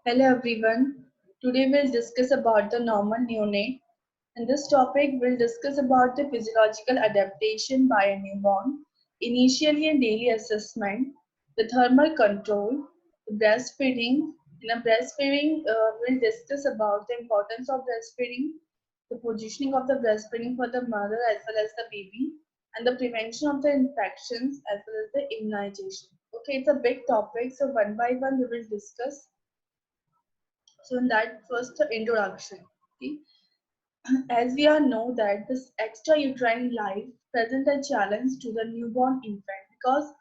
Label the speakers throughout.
Speaker 1: Hello everyone. Today we'll discuss about the normal neonate. In this topic, we'll discuss about the physiological adaptation by a newborn, initially and daily assessment, the thermal control, the breastfeeding. In a breastfeeding, we'll discuss about the importance of breastfeeding, the positioning of the breastfeeding for the mother as well as the baby, and the prevention of the infections as well as the immunization. Okay, it's a big topic, so one by one we will discuss. So in that first introduction, okay, as we all know that this extrauterine life presents a challenge to the newborn infant because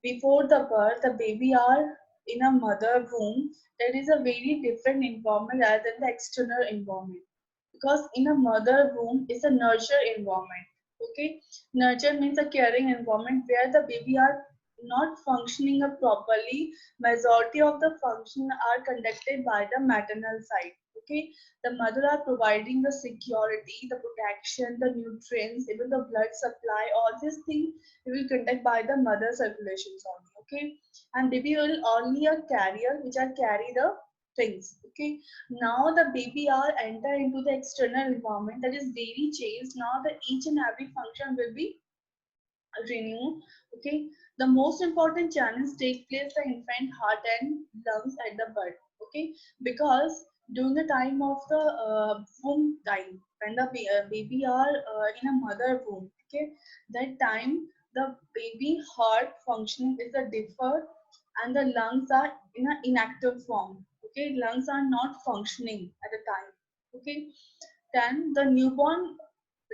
Speaker 1: before the birth, the baby are in a mother womb. There is a very different environment rather than the external environment because in a mother womb is a nurture environment. Okay, nurture means a caring environment where the baby are not functioning up properly. Majority of the function are conducted by the maternal side. Okay, the mother are providing the security, the protection, the nutrients, even the blood supply. All these things will conduct by the mother circulations only. Okay, and baby will only a carrier which are carry the things. Okay, now the baby are enter into the external environment that is very changed. Now the each and every function will be renewed. Okay, the most important challenge take place the infant heart and lungs at the birth. Okay, because during the time of the womb time when the baby are in a mother womb, okay, that time the baby heart function is a differ and the lungs are in an inactive form. Okay, lungs are not functioning at the time. Okay, then the newborn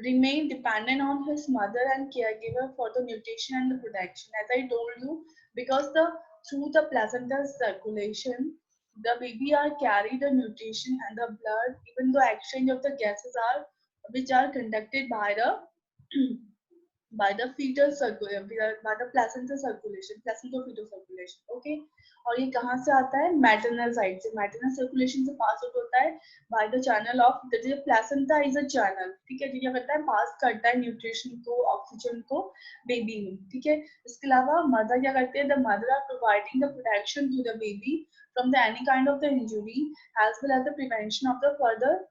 Speaker 1: remain dependent on his mother and caregiver for the nutrition and the protection. As I told you, because the through the placental circulation, the baby are carry the nutrition and the blood, even though exchange of the gases are which are conducted by the by the fetal circulation, by the placental circulation, placental fetal circulation. Okay, और ये कहाँ से आता है? Maternal side से, maternal circulation से pass out होता है by the channel of the placenta is a channel. ठीक है, जो क्या करता है? Pass करता है nutrition को, oxygen को baby में. ठीक है, इसके अलावा mother क्या करते हैं? The mother are providing the protection to the baby from the any kind of the injury as well as the prevention of the further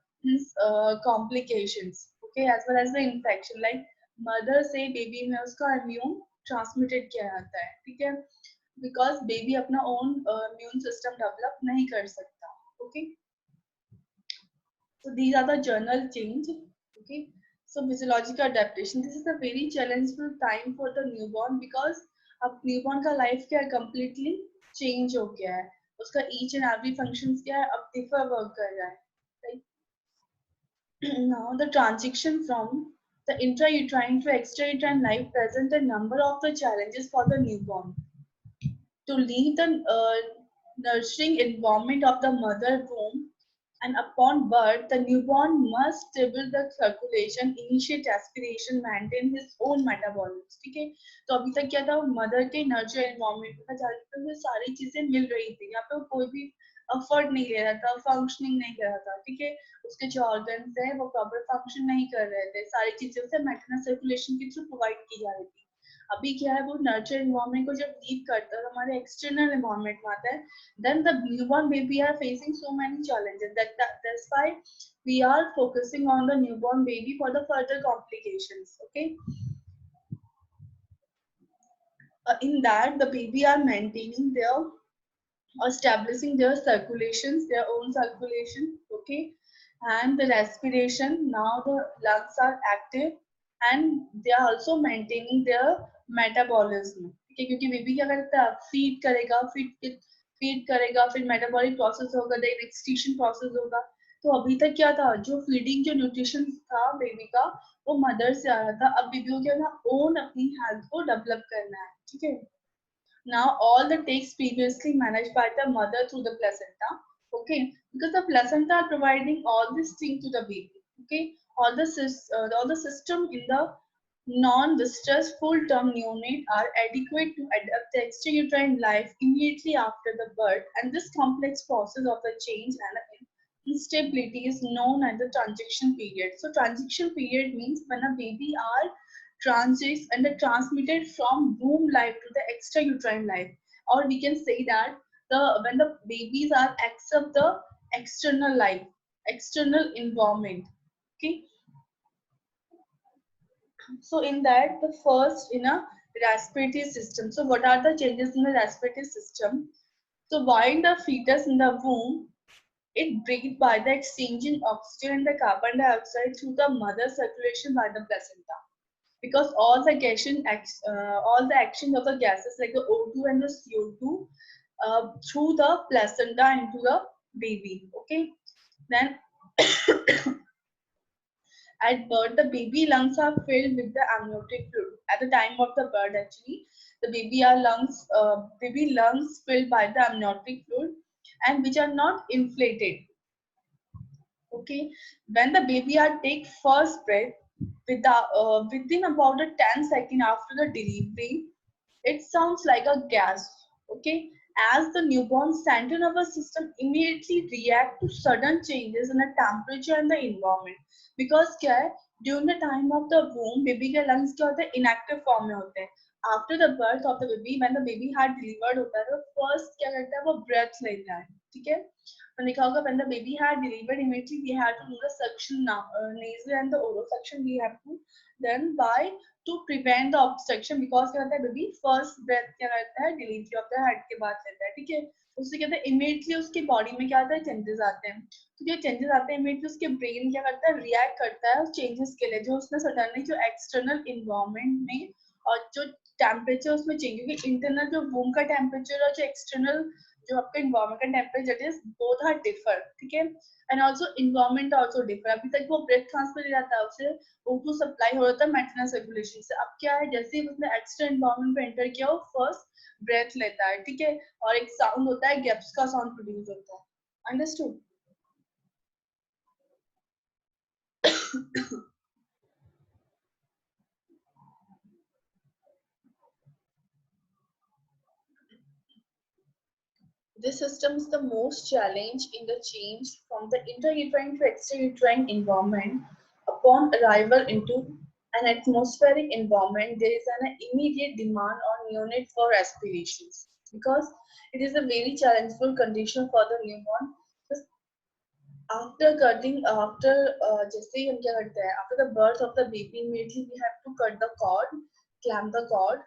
Speaker 1: complications. Okay, as well as the infection like mother से baby में उसका immune transmitted किया जाता है. ठीक है, because baby अपना own immune system develop नहीं कर सकता. Okay, so these are the journal change. Okay, so physiological adaptation, this is a very challenging time for the newborn because अब newborn का life क्या है? Completely change हो गया है. उसका each and every functions क्या है? अब differ work कर रहा है. Right? Now, the transition from the intrauterine to extrauterine life present a number of the challenges for the newborn. To leave the nurturing environment of the mother womb, and upon birth, the newborn must stable the circulation, initiate aspiration, maintain his own metabolism. ठीक है, तो अभी तक क्या था? Mother के nurture environment में था, जहाँ पे सारी चीजें मिल रही थी. यहाँ पे कोई भी एफर्ट नहीं ले रहा था, फंक्शनिंग नहीं कर रहा था. ठीक है, उसके जो ऑर्गन्स है वो प्रॉपर फंक्शन नहीं कर रहे थे. सारी चीजें उसे मैटरनल सर्कुलेशन के थ्रू प्रोवाइड की जा रही थी. अभी क्या है? वो नर्चर एनवायरमेंट को जब लीव करता है, हमारे एक्सटर्नल एनवायरमेंट में आता है, then the newborn baby are facing so many challenges. That's why we are focusing on the newborn baby for the further complications. Okay, in that the baby are maintaining their or establishing their circulations, their own circulation. Okay, and the respiration. Now the lungs are active and they are also maintaining their metabolism. ठीक है, क्योंकि baby क्या करता है? Feed करेगा, feed करेगा, फिर metabolic process होगा, देन एक्सक्रीशन प्रोसेस होगा. तो अभी तक क्या था? जो फीडिंग, जो न्यूट्रिशन था बेबी का, वो मदर से आ रहा था. अब बेबी को क्या था? ओन अपनी हेल्थ को डेवलप करना है. ठीक है, now all the takes previously managed by the mother through the placenta. Okay, because the placenta are providing all this thing to the baby. Okay, all the system in the non-distressed full-term neonate are adequate to adapt the extrauterine life immediately after the birth, and this complex process of the change and instability is known as the transition period. So transition period means when a baby are transits and are transmitted from womb life to the extrauterine life, or we can say that when the babies are accept the external life, external environment. Okay, so in that, the first in a respiratory system. So what are the changes in the respiratory system? So while the fetus in the womb, it breathed by the exchanging oxygen and the carbon dioxide through the mother circulation by the placenta. Because all the action of the gases like the O2 and the CO2 through the placenta into the baby. Okay, then at birth, the baby lungs are filled with the amniotic fluid. At the time of the birth, actually, the baby lungs filled by the amniotic fluid and which are not inflated. Okay, when the baby are take first breath, within about a 10 second after the delivery, it sounds like a gas. Okay, as the newborn central nervous system immediately react to sudden changes in the temperature and the environment. Because क्या है, during the time of the womb, baby के lungs क्या होते हैं, inactive form में होते हैं. After the birth of the baby, when the baby had delivered होता है, तो first क्या करता है, वो breath लेता है. ठीक है, तो लिखा होगा when the baby had delivered, immediately we had to do the suction now, nasal and the oral suction we have to then by to prevent the obstruction. Because क्या होता है, बेबी फर्स्ट ब्रेथ क्या करता है, delivery of the head के बाद लेता है. ठीक है, उससे कहते हैं इमीडिएटली उसके बॉडी में क्या आता है, चेंजेस आते हैं. तो जो चेंजेस आते हैं इमीडिएटली उसके ब्रेन क्या करता है, रिएक्ट करता है उस चेंजेस के लिए, जो उसने सडनली जो एक्सटर्नल इन्वायरमेंट में और जो टेम्परेचर उसमें चेंज, क्योंकि इंटरनल जो वूम का टेम्परेचर और जो एक्सटर्नल जो आपका इन्वायरमेंट का temperature is both are differ. ठीक है, and also environment also differ. अभी तक वो ब्रेथ ट्रांसफर जाता है, उसे O2 सप्लाई हो रहा था मैटरनल सर्कुलेशन से. अब क्या है, जैसे ही उसने एक्स्ट्रा एनवायरनमेंट में एंटर किया, वो फर्स्ट ब्रेथ लेता है. ठीक है, और एक साउंड होता है, गैप्स का साउंड प्रोड्यूस होता है. Understood? This system is the most challenge in the change from the intrauterine to extrauterine environment. Upon arrival into an atmospheric environment, there is an immediate demand on neonate for respirations, because it is a very challenging condition for the newborn. After cutting, जैसे ही हम क्या करते हैं, after the birth of the baby, immediately we have to cut the cord, clamp the cord.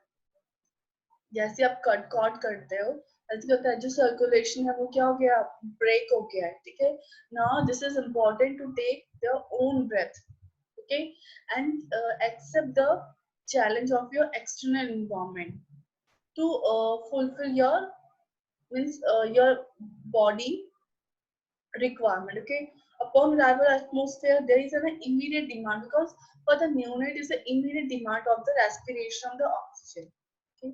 Speaker 1: जैसे आप cut करते हो, ऐसे होता है, जो सर्कुलेशन है वो क्या हो गया, ब्रेक हो गया है. ठीक है, now this is important to take the own breath. Okay, and accept the challenge of your external environment to fulfill your means your body requirement. Okay, upon arrival atmosphere, there is an immediate demand, because for the neonate is an immediate demand of the respiration of the oxygen. Okay,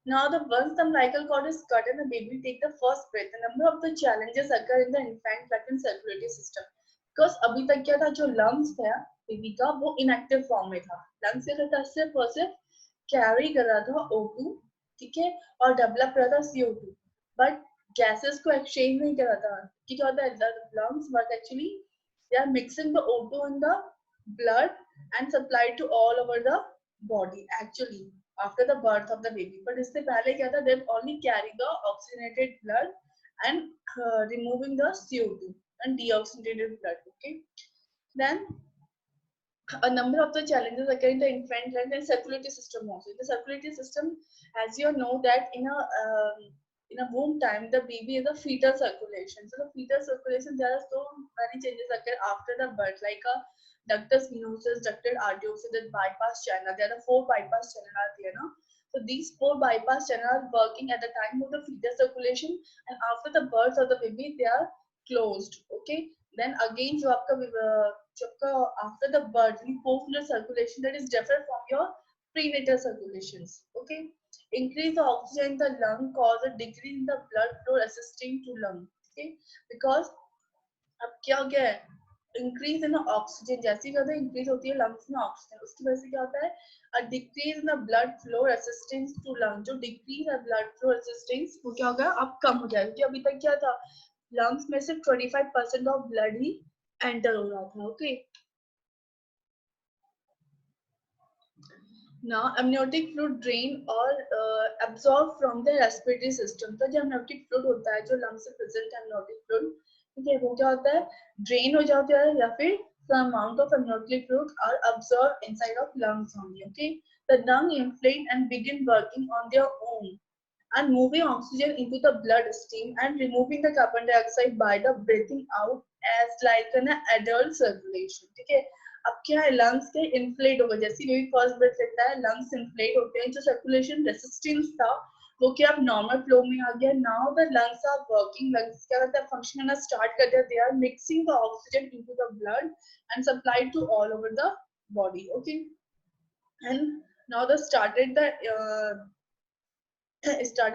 Speaker 1: now the once the umbilical cord is cut and the baby take the first breath, a number of the challenges occur in the infant latent circulatory system. Because अभी तक क्या था, जो lungs था baby का, वो inactive form में था. lungs क्या करता है, सिर्फ और सिर्फ कैरी कर रहा था O2. ठीक है, और डेवलप कर रहा था CO2, बट gases को exchange नहीं कर रहा था. कि क्या होता है, the lungs but actually they are mixing the O2 in the blood and supplied to all over the body actually after the birth of the baby. But इससे पहले क्या था, they only carry the oxygenated blood and removing the CO2 and deoxygenated blood. Okay, then a number of the challenges occur in the infant and circulatory system also. The circulatory system, as you know that in a womb time, the baby is a fetal circulation. So the fetal circulation, there are so many changes occur after the birth, like a ductus venosus, ductal arteriosus, the bypass channel. There are 4 bypass channel are there, no? So these 4 bypass channel are working at the time of the fetal circulation, and after the birth of the baby, they are closed. Okay. Then again, जो आपका after the birth, the postnatal circulation, that is different from your prenatal circulations. Okay, increase the oxygen in the lung cause a decrease in the blood flow assisting to lung. Okay, because अब क्या हो गया है, increase in oxygen, जैसे क्या होता है, increase होती है लंग्स में ऑक्सीजन, उसकी वजह से क्या होता है, a decrease in the blood flow resistance to lung. जो डिक्रीज है ब्लड फ्लो रेसिस्टेंस, वो क्या होगा, अब कम हो जाएगा. क्योंकि अभी तक क्या था, लंग्स में सिर्फ 25% ऑफ ब्लड ही एंटर हो रहा था. Okay, Now, amniotic fluid drain or absorb from the respiratory system. तो जो amniotic fluid होता है, जो lungs से present amniotic fluid, ठीक है, वो क्या होता है, drain हो जाता है या फिर some amount of amniotic fluid are absorbed inside of lungs only. Okay, the lung inflate and begin working on their own and moving oxygen into the bloodstream and removing the carbon dioxide by the breathing out as like an adult circulation. ठीक है, अब क्या है, lungs के inflate हो गए, जैसे baby first breath लेता है लंग्स इन्फ्लेट होते हैं, जो सर्कुलेशन रेसिस्टेंस था वो क्या अब नॉर्मल फ्लो में आ गया. Now the lungs are working, lungs क्या करता है, फंक्शन करना स्टार्ट कर दिया, they are mixing the oxygen into the blood and supplied to all over the body. Okay, and now the started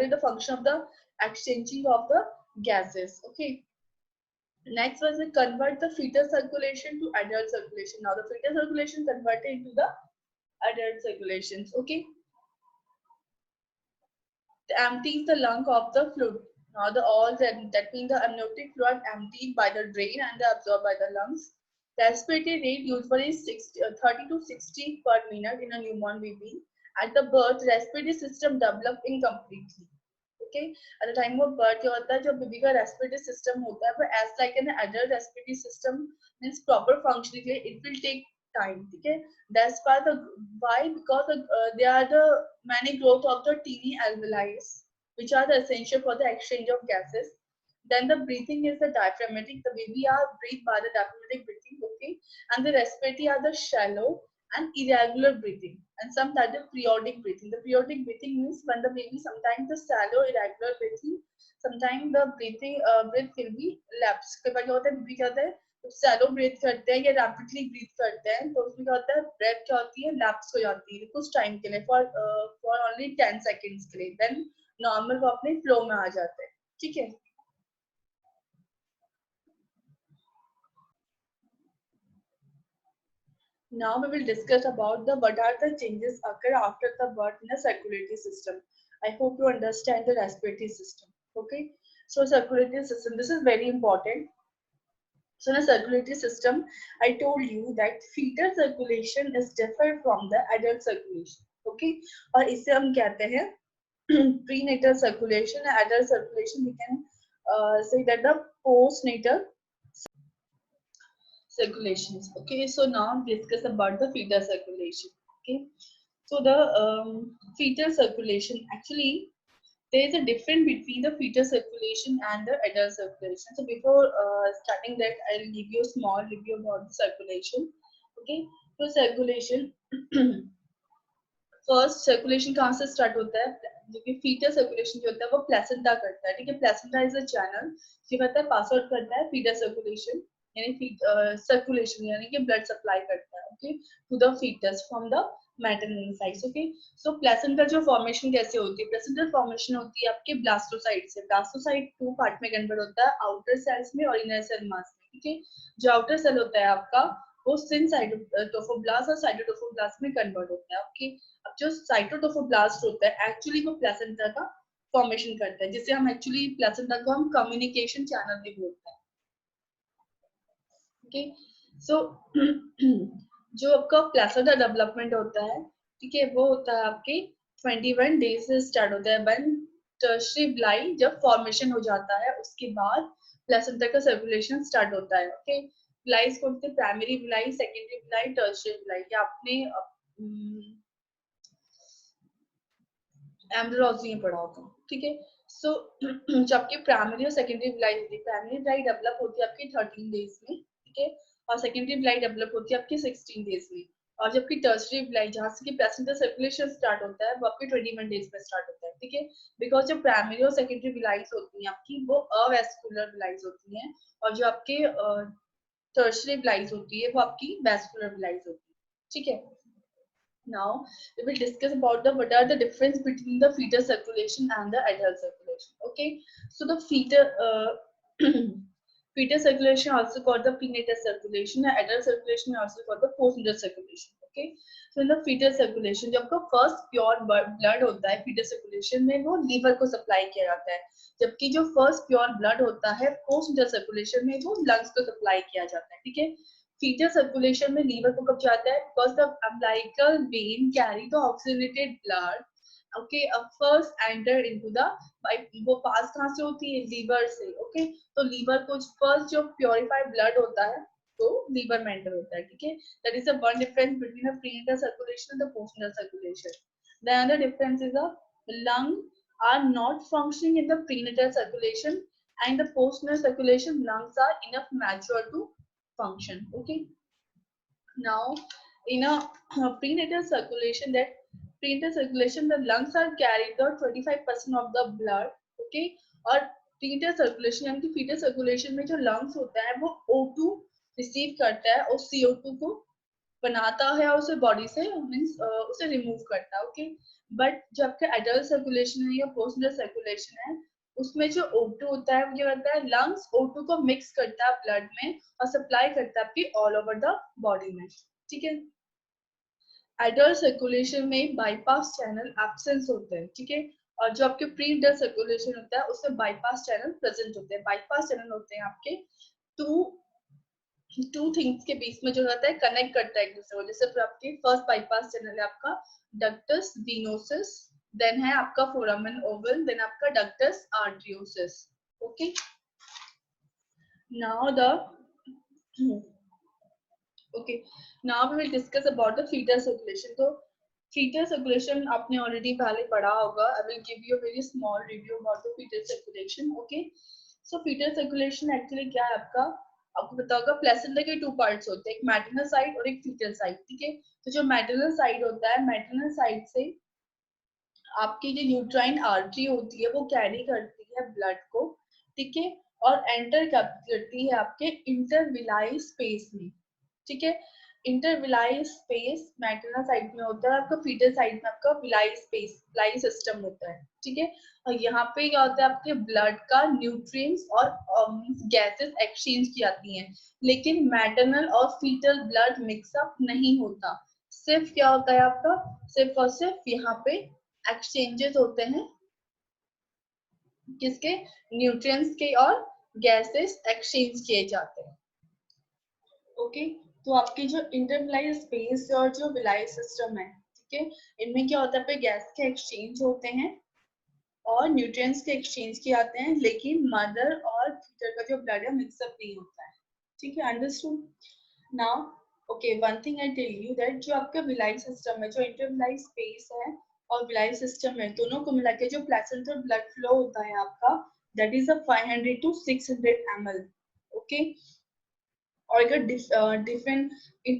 Speaker 1: the function of the exchanging of the gases. Okay, next was to convert the fetal circulation to adult circulation. Now the fetal circulation converted into the adult circulations. Okay, empties the lung of the fluid. Now the all that means the amniotic fluid emptied by the drain and absorbed by the lungs. The respiratory rate usually is 30 to 60 per minute in a newborn baby. At the birth, respiratory system develop incompletely. Okay, at the time of birth क्या होता है, जो baby का respiratory system होता है वो as like an adult respiratory system means proper functioning के लिए it will take time. ठीक है, that's why why because they are the many growth of the teeny alveoli which are the essential for the exchange of gases. Then the breathing is the diaphragmatic, the baby are breathed by the diaphragmatic breathing. Okay, and the respiratory are the shallow and irregular breathing, and some that the periodic breathing. The periodic breathing means when the baby sometimes the shallow irregular breathing, sometimes the breathing breath will be lapse. कई बार क्या होता है, baby क्या होता है, जब shallow breath करते हैं या rapidly breathe करते हैं तो उसमें क्या होता है, breath क्या होती है, lapse हो जाती है कुछ टाइम के लिए, for only 10 seconds के लिए, then normal वो अपने flow में आ जाते हैं. ठीक है. Now we will discuss about the what are the changes occur after the birth in the circulatory system. I hope you understand the respiratory system. Okay, so circulatory system, this is very important. So in a circulatory system, I told you that fetal circulation is different from the adult circulation. Okay, और इसे हम कहते हैं prenatal circulation, adult circulation. We can say that the postnatal circulations. Okay, so now discuss about the fetal circulation. Okay, so the fetal circulation, actually there is a difference between the fetal circulation and the adult circulation. So before starting that, I'll give you a small review about the circulation. Okay, so circulation first circulation कहाँ से start होता है, जो कि fetal circulation जो होता है वो प्लेसेंटा करता है. ठीक है, प्लेसेंटा इज अ चैनल जो करता है पास आउट करता है फीटल सर्कुलेशन, यानी सर्कुलेशन यानी कि ब्लड सप्लाई करता है. Okay, to the foetus from the maternal sides. Okay, so placenta जो फॉर्मेशन कैसे होती है, प्लेसेंटा फॉर्मेशन होती है आपके ब्लास्टोसाइट से. ब्लास्टोसाइट टू पार्ट में कन्वर्ट होता है, आउटर सेल्स में और इनर सेल मास में. ठीक है, जो आउटर सेल होता है आपका वो सिन साइटोटोफोब्लास्ट और साइटोटोफोब्लास्ट में कन्वर्ट होता है. ओके, अब जो साइटोटोफोब्लास्ट होता है एक्चुअली वो प्लेसेंटा का फॉर्मेशन करता है, जिसे हम एक्चुअली प्लेसेंटा को हम कम्युनिकेशन चैनल भी बोलते हैं. ओके, सो जो आपका प्लेसेंटा डेवलपमेंट होता है, ठीक है, वो होता है आपके 21 डेज से स्टार्ट होता है. व्हेन टर्शियरी ब्लाई जब फॉर्मेशन हो जाता है उसके बाद प्लेसेंटा का सर्कुलेशन स्टार्ट होता है. ओके, ब्लाइज कौन से, प्राइमरी ब्लाई, सेकेंडरी ब्लाई, टर्शियरी ब्लाई, ये आपने एम्ब्रियोलॉजी में पढ़ा होगा. ठीक है, सो जो आपकी प्राइमरी और सेकेंडरी ब्लाई होती है, प्राइमरी ब्लाई डेवलप होती है आपकी 13 डेज में. ठीक है, और सेकेंडरी ब्लाई डेवलप होती है आपकी 16 डेज में. और जबकि टर्शियरी ब्लाई जहाँ से कि प्लेसेंटा सर्कुलेशन स्टार्ट होता है वो आपकी 21 डेज में स्टार्ट होता है. ठीक है, बिकॉज जो प्राइमरी और सेकेंडरी ब्लाइज होती हैं आपकी वो अवेस्कुलर ब्लाइज होती हैं, और जो आपके टर्शियरी ब्लाइज होती है वो आपकी वेस्कुलर ब्लाइज होती है. ठीक है, now we will discuss about the what are the difference between the fetal circulation and the adult circulation. Okay, so the fetal circulation also called the prenatal circulation, and adult circulation also called the postnatal circulation. Okay, so in the fetal circulation जब आपका first pure blood होता है fetal circulation में वो liver को supply किया जाता है, जबकि जो first pure blood होता है postnatal circulation में वो lungs को supply किया जाता है. ठीक है, फीटल सर्कुलेशन में लीवर को कब जाता है? Because the umbilical vein carry the oxygenated blood, okay, first enter into the, वो पास कहाँ से होती है? लीवर से, ओके। तो लीवर को फर्स्ट जो प्योरीफाइड ब्लड होता है तो लीवर में एंटर होता है, ठीक है। That is the one difference between the prenatal circulation and the postnatal circulation. The other difference is the lung are not functioning in the prenatal circulation, and the postnatal circulation lungs are enough mature to function, okay. Now in a prenatal circulation, that prenatal circulation the lungs are carried the 25% of the blood, okay. और prenatal circulation यानी कि fetal circulation में जो lungs होता है वो O2 receive करता है और CO2 को बनाता है और उसे बॉडी से मीन्स उसे रिमूव करता है, ओके। बट जब आपका एडल्ट सर्कुलेशन है या पोस्टनल सर्कुलेशन है, उसमें जो O2 होता है वो क्या करता है? लंग्स O2 को मिक्स करता है ब्लड में और सप्लाई करता है आपकी ऑल ओवर द बॉडी में, ठीक है। एडल्ट सर्कुलेशन में बाईपास चैनल एब्सेंस होते हैं, ठीक है। और जो आपके प्री एडल्ट सर्कुलेशन होता है उसमें बाईपास चैनल प्रेजेंट होते हैं। बाईपास चैनल होते हैं आपके टू थिंग्स के बीच में जो रहता है, कनेक्ट करता है एक दूसरे को। जैसे आपके फर्स्ट बाईपास चैनल है आपका डक्टस वेनोसिस, देन है आपका फोरामेन ओवल, देन आपका ductus आर्टरियोसिस, okay. Now the okay, now we will discuss about the fetal circulation. तो fetal circulation आपने already पहले पढ़ा होगा. I will give you a very small review about the fetal circulation, okay. So fetal circulation actually क्या है आपका? आपको पता होगा प्लेसेंटा के टू पार्ट्स होते हैं, एक मैटरनल साइड और एक फीटल साइड, ठीक है। तो जो मैटरनल साइड होता है, मैटरनल साइड से आपकी जो यूट्राइन आर्टरी होती है वो कैरी करती है ब्लड को, ठीक है, और एंटर करती है आपके इंटरविलाई स्पेस में, ठीक है। इंटरविलाई स्पेस मैटरनल साइड में होता है, आपका फीटल साइड में आपका विलाई स्पेस, विलाई सिस्टम होता है, ठीक है। और यहाँ पे क्या होता है, आपके ब्लड का न्यूट्रिएंट्स और गैसेस एक्सचेंज की जाती हैं, लेकिन मैटरनल और फीटल ब्लड मिक्सअप नहीं होता। सिर्फ क्या होता है आपका, सिर्फ और सिर्फ यहाँ पे एक्सचेंजेस होते हैं, किसके? न्यूट्रिएंट्स के और गैसेस एक्सचेंज किए जाते हैं, ओके। तो आपकी जो इंटरविलाई स्पेस और जो विलाई सिस्टम है, ठीक है, इनमें क्या होता है, पे गैस के एक्सचेंज होते हैं और न्यूट्रिएंट्स के एक्सचेंज किए जाते हैं, लेकिन मदर और फीटर का जो ब्लड है मिक्सअप नहीं होता है, ठीक है। Understood? Now okay, one thing I tell you that जो आपका विलाई सिस्टम है, जो इंटरविलाई स्पेस है और विलाई सिस्टम है, दोनों को मिला के जो प्लेसेंटल ब्लड फ्लो होता है आपका, that is 500 to 600 ml, okay. और अगर डिफरेंट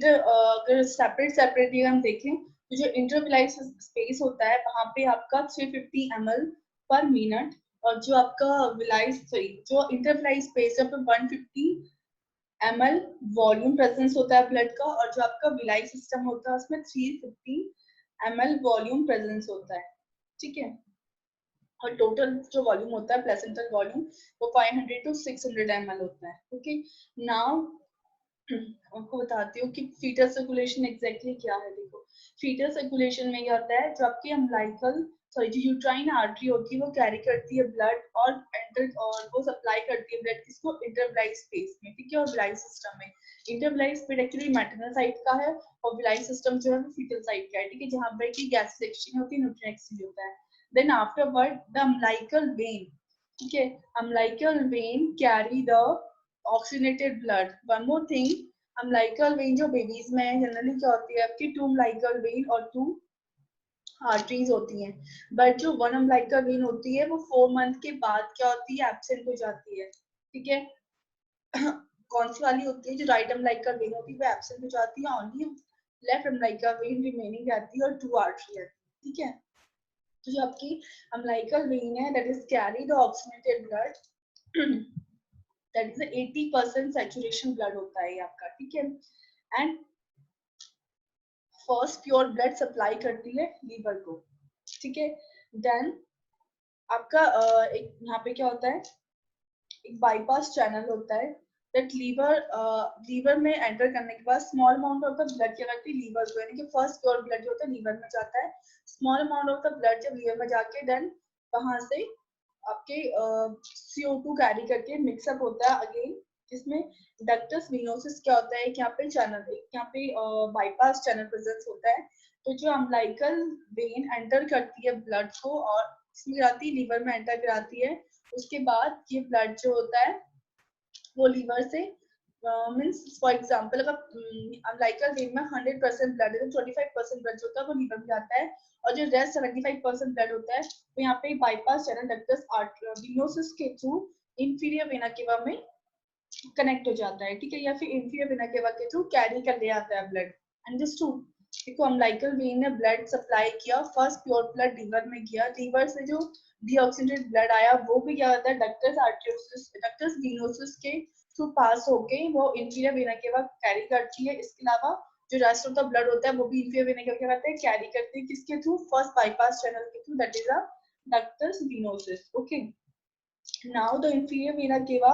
Speaker 1: अगर सेपरेटली हम देखें तो जो इंटरविलाई स्पेस होता है वहां पे आपका 350 ml पर मिनट, और जो आपका विलाई जो इंटरविलाई स्पेस है 150 ml वॉल्यूम प्रेजेंस होता है ब्लड का, और जो आपका विलाई सिस्टम होता है उसमें 350 ml वॉल्यूम प्रेजेंस होता है, ठीक है। और टोटल जो वॉल्यूम होता है प्लेसेंटल वॉल्यूम वो 500 to 600 ml होता है, ओके। नाउ आपको बताती हूँ कि फीटल सर्कुलेशन एग्जैक्टली क्या है। देखो, फीटल सर्कुलेशन में क्या होता है, जो आपकी अम्बिलिकल जो यूट्राइन आर्टरी होती है वो कैरी करती है ब्लड और एंटर, और वो सप्लाई करती है ब्लड किसको? इंटरविलाई स्पेस में, ठीक है, और विलाई सिस्टम में। इंटरविलाई स्पेस एक्चुअली मैटरनल साइड का है और विलाई सिस्टम जो है वो फीटल साइड का है, ठीक है, जहाँ पर की गैस एक्सचेंज होती है, न्यूट्रिएंट एक्सचेंज होता है। Then afterward the umbilical vein, ठीक है, umbilical vein carry the oxygenated blood. One more thing, umbilical vein जो बेबीज में है जनरली क्या होती है आपकी, टू अम्बिलिकल वेन और टू आर्टरीज होती हैं, बट जो वन अम्बिलिकल वेन होती है वो 4 मंथ के बाद क्या होती है, एब्सेंट हो जाती है, ठीक है। कौन सी वाली होती है? जो राइट अम्बिलिकल वेन होती है वो एब्सेंट हो जाती है, only left umbilical when remaining रहती है और टू आर्टरी है, ठीक है। तो जो आपकी अम्बिलिकल वेन है that is carry the oxygenated blood, that is 80% saturation blood होता है ये आपका, ठीक है। And first pure blood supply करती है लीवर को, ठीक है। देन आपका एक यहाँ पे क्या होता है, एक बाईपास चैनल होता है, दैट लीवर में एंटर करने के बाद small amount of the blood क्या करती है लीवर को, यानी कि फर्स्ट प्योर ब्लड जो होता है लीवर में जाता है, small amount of the blood जब लीवर में जाके देन वहां से आपके CO2 कैरी करके मिक्सअप होता है अगेन इसमें डक्टस विनोसिस क्या होता है, यहाँ पे चैनल, यहाँ पे बाईपास चैनल प्रेजेंस होता है। तो जो अम्बिलिकल वेन एंटर करती है ब्लड को और इसमें जाती है लीवर में एंटर कराती है, उसके बाद ये ब्लड जो होता है वो लीवर से मीन्स फॉर एग्जाम्पल अगर अम्बिलिकल वेन में 100% ब्लड है तो 25% ब्लड जो होता है वो लीवर में जाता है और जो रेस्ट 75% ब्लड होता है तो यहाँ पे बाईपास चैनल डक्टस विनोसिस के थ्रू इंफीरियर वेना केवा में कनेक्ट हो जाता है, ठीक है, या फिर इंफीरियर वेना केवा के थ्रू कैरी कर ले आता है ब्लड। अंडरस्टूड। देखो अम्बिलिकल वेन ने ब्लड सप्लाई किया, फर्स्ट प्योर ब्लड लीवर में गया, लीवर से जो डीऑक्सीडेटेड ब्लड आया वो भी क्या होता है डक्टस आर्टरियोसिस डक्टस विनोसिस के थ्रू पास होके वो इंफीरियर वेना केवा कैरी करती है। इसके अलावा जो रेस्ट ऑफ द ब्लड होता है वो भी इंफीरियर वेना केवा क्या करते हैं कैरी करते हैं, किसके थ्रू, फर्स्ट बाईपास चैनल के through, that is a ductus venosus. Okay, now the inferior vena केवा,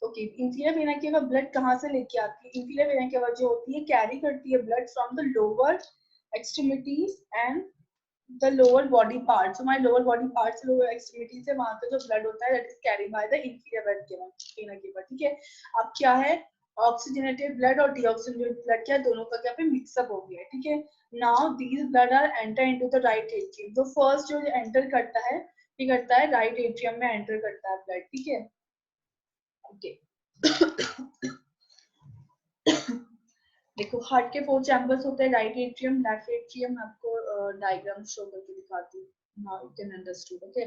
Speaker 1: ओके, इंफीरियर वेना केवा ब्लड कहाँ से लेके आती है, इंफीरियर वेना केवा जो होती है कैरी करती है blood from the lower extremities and the lower body parts, हमारे lower body parts lower extremity से वहां का जो ब्लड होता है that is carry by the inferior vena cava, ठीक है। अब क्या है, ऑक्सीजनेटेड ब्लड और डीऑक्सीजनेटेड ब्लड क्या दोनों का क्या पे मिक्सअप हो गया है, ठीक है। Now these blood are enter into the right atrium, जो फर्स्ट जो एंटर करता है ये करता है राइट एट्रियम में एंटर करता है ब्लड, ठीक है। ओके देखो हार्ट के 4 चैम्बर्स होते हैं, राइट एट्रियम, लेफ्ट एट्रियम, आपको डायग्राम शो करके दिखाती हूँ, now you can understood. Okay,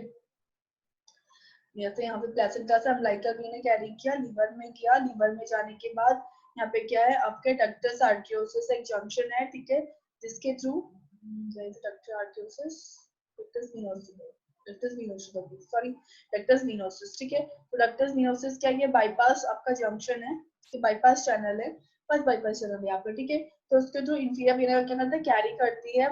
Speaker 1: जैसे यहाँ पे प्लेसेंटा से अम्बिलिकल वेन ने कैरी किया, लीवर में गया, लीवर में जाने के बाद यहाँ पे क्या है आपके डक्टस आर्टरियोसिस एक जंक्शन है, ठीक है, जिसके through ductus आर्टरियोसिस ductus venosus sorry ductus venosus, ठीक है। तो डक्टस विनोसिस क्या है, बाईपास आपका जंक्शन है, बाईपास चैनल है, फर्स्ट बाईपास चैनल है आपका, ठीक है। तो उसके थ्रू इंफीरियर वेना क्या करता है कैरी करती है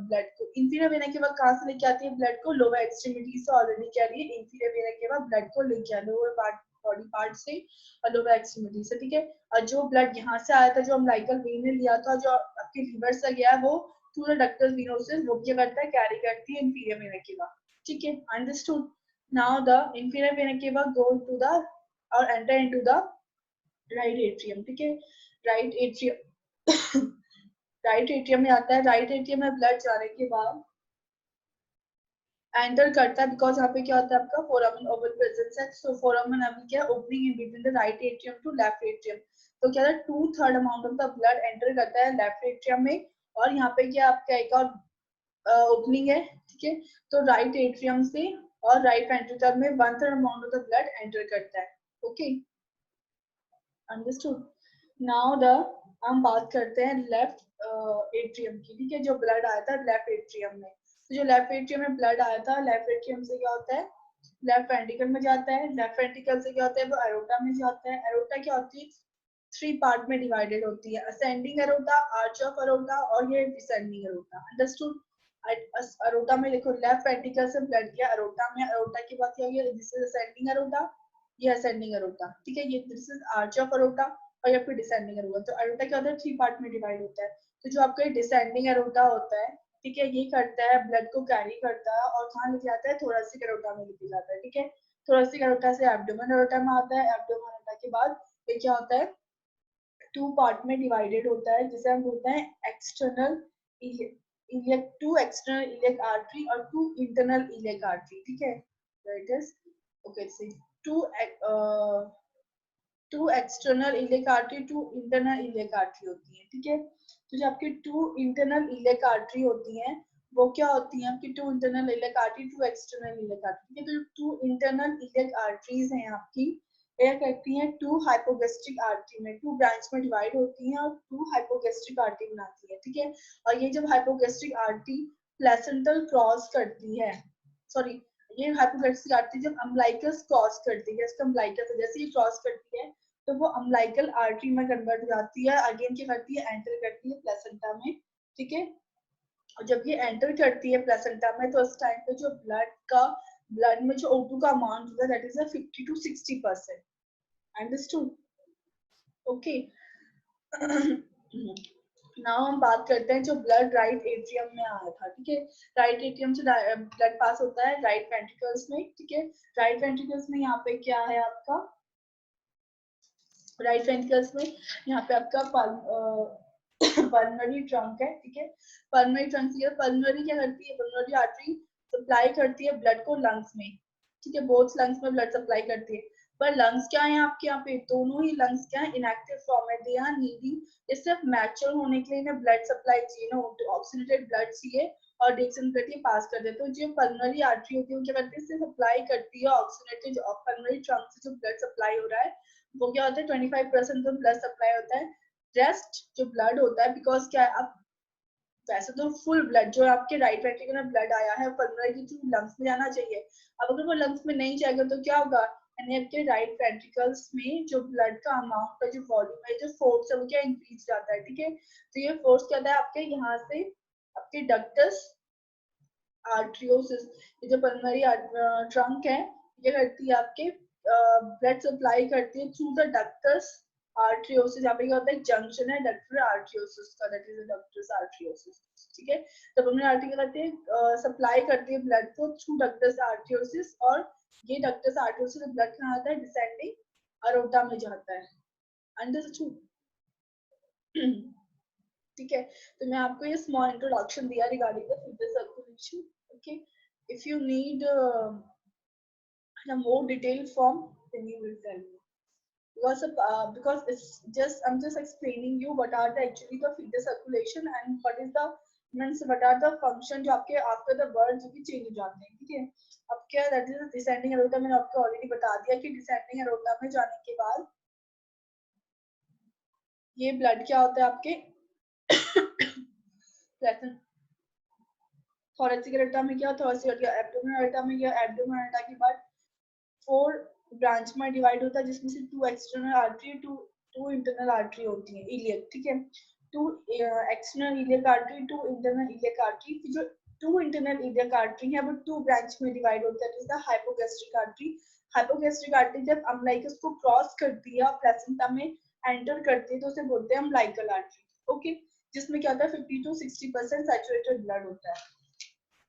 Speaker 1: ब्लड को, इंफीरियर वेना के बाद कहाँ से लेके आती है ब्लड को, लोअर एक्सट्रीमिटी से ऑलरेडी क्या रही है इंफीरियर वेना के बाद ब्लड को लेके आ लोअर पार्ट बॉडी पार्ट से और लोअर एक्सट्रीमिटी से, ठीक है। और जो ब्लड यहाँ से आया था जो अम्बिलिकल वेन ने लिया था जो आपके लीवर से गया वो थ्रू द डक्टस विनोसिस वो क्या करता है कैरी करती है इंफीरियर वेना के बाद, ठीक है, understood. Now the inferior vena के बाद गो टू द और enter into the right atrium, ठीक है, राइट एट्रियम राइट एट्रियम में आता है, राइट एट्रियम में ब्लड जाने के बाद एंटर करता है, बिकॉज यहाँ पे क्या होता है आपका फोरामेन ओवल प्रेजेंस है, सो फोरामेन अभी क्या opening in between the right atrium to left atrium, तो क्या है 2/3 amount of the blood enter करता है लेफ्ट एट्रियम में और यहाँ पे क्या आपका एक और ओपनिंग है, ठीक है। तो राइट एट्रियम से और राइट वेंट्रिकल में 1/3 amount of the blood enter करता है, ओके, अंडरस्टूड। नाउ द हम बात करते हैं लेफ्ट एट्रियम की, ठीक है, जो ब्लड आया था लेफ्ट एट्रियम में, तो जो लेफ्ट एट्रियम में ब्लड आया था लेफ्ट एट्रियम से क्या होता है लेफ्ट वेंट्रिकल में जाता है, लेफ्ट वेंट्रिकल से क्या होता है वो एरोटा में जाता है, एरोटा क्या होती है 3 पार्ट में डिवाइडेड होती है, ascending aorta, arch of aorta और ये डिसेंडिंग एरोटा, अंडरस्टूड। एरोटा में देखो लेफ्ट वेंट्रिकल से ब्लड गया एरोटा में, एरोटा की बात क्या होगी दिस इज असेंडिंग एरोटा, ये असेंडिंग एरोटा, ठीक है, ये this is arch of aorta और या फिर डिसेंडिंग एरोटा। तो एरोटा क्या होता है 3 पार्ट में डिवाइड होता है, तो जो आपका डिसेंडिंग एरोटा होता है, ठीक है, ये करता है ब्लड को कैरी करता है और कहाँ लेके जाता है थोरेसिक एरोटा में लेके जाता है, ठीक है, थोरेसिक एरोटा से एब्डोमेन एरोटा में आता है, एब्डोमेन एरोटा के बाद ये क्या होता है 2 पार्ट में डिवाइडेड होता है जिसे हम बोलते हैं external iliac, 2 external iliac artery और 2 इंटरनल इलियक आर्टरी, ठीक है, that is okay see 2 2 external iliac artery 2 internal iliac artery होती है, ठीक है। तो जो आपकी 2 इंटरनल इलियक आर्टरी होती हैं वो क्या होती हैं आपकी 2 internal iliac artery 2 external iliac artery, ठीक है। तो 2 इंटरनल इलियक आर्टरीज हैं आपकी, क्या करती हैं 2 हाइपोगेस्ट्रिक आर्टरी में 2 ब्रांच में डिवाइड होती हैं और 2 हाइपोगेस्ट्रिक आर्टरी बनाती है, ठीक है। और ये जब हाइपोगेस्ट्रिक आर्टरी प्लेसेंटल क्रॉस करती है, सॉरी ये हाइपोगेस्ट्रिक आर्टरी जब अम्बिलिकस क्रॉस करती है, इसका अम्बिलिकस जैसे ही क्रॉस करती है तो वो अम्बिलिकल आर्टरी में कन्वर्ट हो जाती है, अगेन क्या करती है एंटर करती है प्लेसेंटा में, ठीक है। और जब ये एंटर करती है प्लेसेंटा में तो उस टाइम पे जो ब्लड में जो O2 का अमाउंट होता है that is 50 to 60%, understood, okay. Now हम बात करते हैं जो ब्लड राइट एट्रियम में आया था, ठीक है, राइट एट्रियम से ब्लड पास होता है राइट वेंट्रिकल्स में, ठीक है, राइट वेंट्रिकल्स में यहाँ पे क्या है आपका राइट वेंट्रिकल्स में यहाँ पे आपका पल्मोनरी ट्रंक है, ठीक है। पल्मोनरी ट्रंक से पल्मोनरी क्या करती है, पल्मोनरी आर्टरी सप्लाई करती है ब्लड को लंग्स में, ठीक है, बोथ लंग्स में ब्लड सप्लाई करती है। पर लंग्स क्या है आपके यहाँ पे, दोनों ही लंग्स क्या है, इनएक्टिव फॉर्म है, दे आर नीडिंग, ये सिर्फ मैच्योर होने के लिए ना ब्लड सप्लाई चाहिए ना, ऑक्सीजनेटेड ब्लड चाहिए और डिएक्सिजन करके पास कर देते हैं। तो जो पल्मोनरी आर्टरी होती है वो क्या करती है, इससे सप्लाई करती है ऑक्सीजनेटेड पल्मोनरी ट्रंक से जो ब्लड सप्लाई हो रहा है वो क्या होता है 25% तो ब्लड सप्लाई होता है। रेस्ट जो ब्लड होता है, बिकॉज क्या है, अब वैसे तो फुल ब्लड जो आपके राइट वेंट्रिकल में ब्लड आया है पल्मोनरी के थ्रू लंग्स में जाना चाहिए। अब अगर वो लंग्स में नहीं जाएगा तो क्या होगा, यानी आपके राइट वेंट्रिकल्स में जो ब्लड का अमाउंट का जो वॉल्यूम है, जो फोर्स है वो क्या इंक्रीज जाता है, ठीक है। तो ये फोर्स क्या होता है आपके यहाँ से आपके डक्टस आर्ट्रियोसिस, ये जो पल्मोनरी ट्रंक है ये करती है आपके ब्लड सप्लाई करती है थ्रू द डक्टस आर्ट्रियोसिस। यहाँ पे क्या होता है, जंक्शन है डक्टर आर्ट्रियोसिस का, दैट इज डक्टस आर्ट्रियोसिस, ठीक है। तो पल्मोनरी आर्टरी क्या करती है, सप्लाई करती है ब्लड को थ्रू डक्टस आर्ट्रियोसिस, और ये डक्टस आर्ट्रियोसिस ब्लड कहाँ आता है, डिसेंडिंग अरोटा में जाता है, अंडरस्टूड। ठीक है। तो मैं आपको ये स्मॉल इंट्रोडक्शन दिया regarding the fitter circulation, okay. If you need in a more detailed form, then you will tell me. Because it's just I'm just explaining you what are the actually the fetal circulation and what is the means what are the function जो आपके after the birth जो कि change हो जाते हैं, ठीक है। अब क्या that is descending aorta, मैंने आपको already बता दिया कि descending aorta में जाने के बाद ये blood क्या होता है आपके thoracic aorta में क्या, thoracic aorta, abdominal aorta में क्या, abdominal aorta के बाद 4 ब्रांच में डिवाइड होता है, जिसमें से 2 एक्सटर्नल आर्टरी, 2 इंटरनल आर्टरी होती है, इलियक, ठीक है। 2 external iliac artery, 2 internal iliac artery. जो 2 इंटरनल इलियक आर्टरी है वो 2 ब्रांच में डिवाइड होता है, जैसे हाइपोगैस्ट्रिक आर्टरी। हाइपोगैस्ट्रिक आर्टरी जब अम्लाइकस को क्रॉस करती है और प्लेसेंटा में एंटर करती है तो उसे बोलते हैं अम्लाइकल आर्टरी, ओके। जिसमें क्या होता है 50 to 60% सैचुरेटेड ब्लड होता है।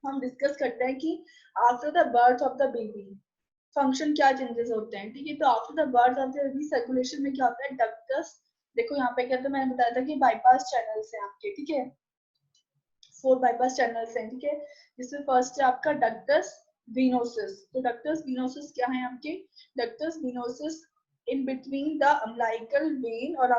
Speaker 1: हम डिस्कस करते हैं कि after the birth of the baby function क्या चेंजेस होते हैं, ठीक है। तो after the birth of the baby circulation में क्या होता है, डक्टस, देखो यहाँ पे क्या था, मैंने बताया था कि बाईपास चैनल्स हैं आपके, ठीक है, 4 बाईपास चैनल्स हैं, ठीक है। जिसमें फर्स्ट है आपका डक्टस विनोसिस। तो डक्टस विनोसिस क्या है आपके, ductus venosus in between the umbilical when और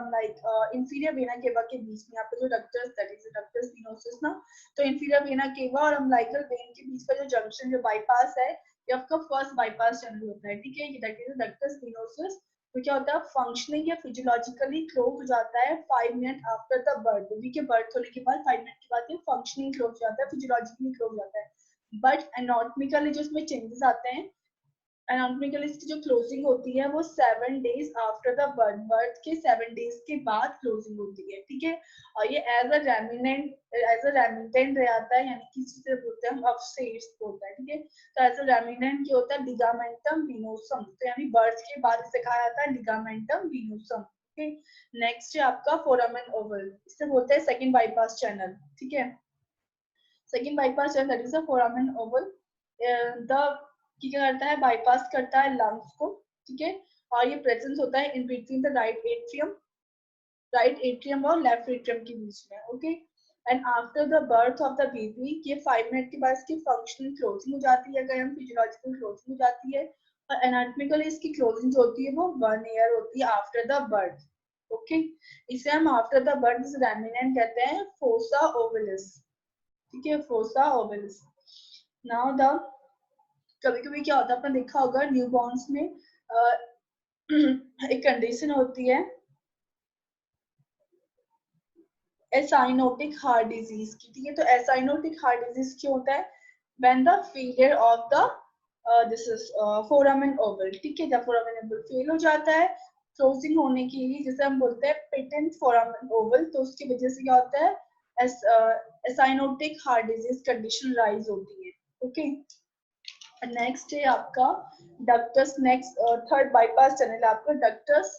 Speaker 1: इंफीरियर वेना केवा के बीच में, यहाँ पे जो ductus that is ductus venosus ना, तो इंफीरियर वेना केवा और अम्लाइकल वेन के बीच का जो जंक्शन जो बाईपास है ये आपका फर्स्ट बाईपास चैनल होता है, ठीक है। ये दैट इज डक्टस विनोसिस। तो क्या होता है, फंक्शनिंग या फिजियोलॉजिकली क्लोज हो जाता है 5 minute after the birth, baby के बर्थ होने के बाद 5 मिनट के बाद ये फंक्शनिंग क्लोज हो जाता है, फिजियोलॉजिकली क्लोज हो जाता है। बट एनाटॉमिकली जो इसमें चेंजेस आते हैं, एनाटॉमिकली इसकी जो क्लोजिंग होती है वो 7 days after the birth, birth के 7 डेज के बाद क्लोजिंग होती है, ठीक है। और ये एज अ रेमिनेंट रहता है, यानी कि जिसे बोलते हैं हम अपस्टेज बोलते हैं, ठीक है। तो एज अ रेमिनेंट क्या होता है, लिगामेंटम विनोसम, तो यानी बर्थ के बाद इसे कहा जाता है लिगामेंटम विनोसम, ठीक है। नेक्स्ट है आपका फोरामेन ओवल, इसे बोलते हैं सेकंड बाईपास चैनल, ठीक है। Second bypass channel that is the foramen Oval, the क्या करता है, बाईपास करता है लंग्स को, ठीक है। और ये प्रेजेंस होता है इन बिटवीन द राइट एट्रियम और लेफ्ट एट्रियम के बीच में, okay. And after the birth of the baby ये 5 मिनट के बाद इसकी फंक्शनल क्लोजिंग हो जाती है, अगर हम फिजियोलॉजिकल क्लोजिंग हो जाती है। और एनाटॉमिकली इसकी क्लोजिंग जो होती है वो 1 ईयर होती है आफ्टर द बर्थ, ओके। इसे हम आफ्टर द बर्थ इस रेमिनेंट कहते हैं फोसा ओवलिस, ठीक है, फोसा ओवलिस। नाउ द कभी कभी क्या होता है, आपने देखा होगा न्यूबॉर्न्स में एक कंडीशन होती है एसाइनोटिक हार्ट डिजीज की, ठीक है। तो एसाइनोटिक हार्ट डिजीज क्यों होता है, when the failure of the this is foramen Oval, ठीक है। जब फोरामेन ओवल फेल हो जाता है क्लोजिंग होने के लिए, जैसे हम बोलते हैं पेटेंट फोरामेन ओवल, तो उसकी वजह से क्या होता है acyanotic heart disease condition rise होती है, ओके। नेक्स्ट है आपका ductus, next third bypass channel आपका डक्टस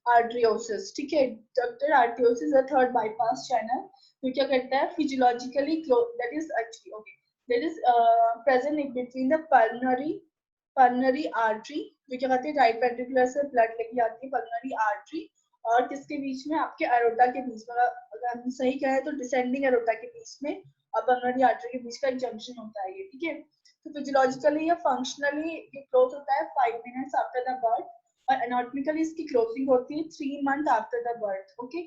Speaker 1: आर्टरियोसिस, ठीक है। डक्टर आर्टरियोसिस है थर्ड बाईपास चैनल, तो क्या करता है physiologically that is actually okay that is present between the pulmonary artery, जो क्या कहते हैं राइट वेंट्रिकुलर से ब्लड लेके जाती है पल्मोनरी आर्टरी, और किसके बीच में, आपके एरोटा के बीच में, अगर हम सही कहें तो डिसेंडिंग एरोटा के बीच में और पल्मोनरी आर्टरी के बीच का एक जंक्शन होता है ये, ठीक है। तो फिजियोलॉजिकली या फंक्शनली ये क्लोज होता है 5 मिनट्स आफ्टर द बर्थ, और एनाटॉमिकली इसकी क्लोजिंग होती है 3 month after the birth, okay.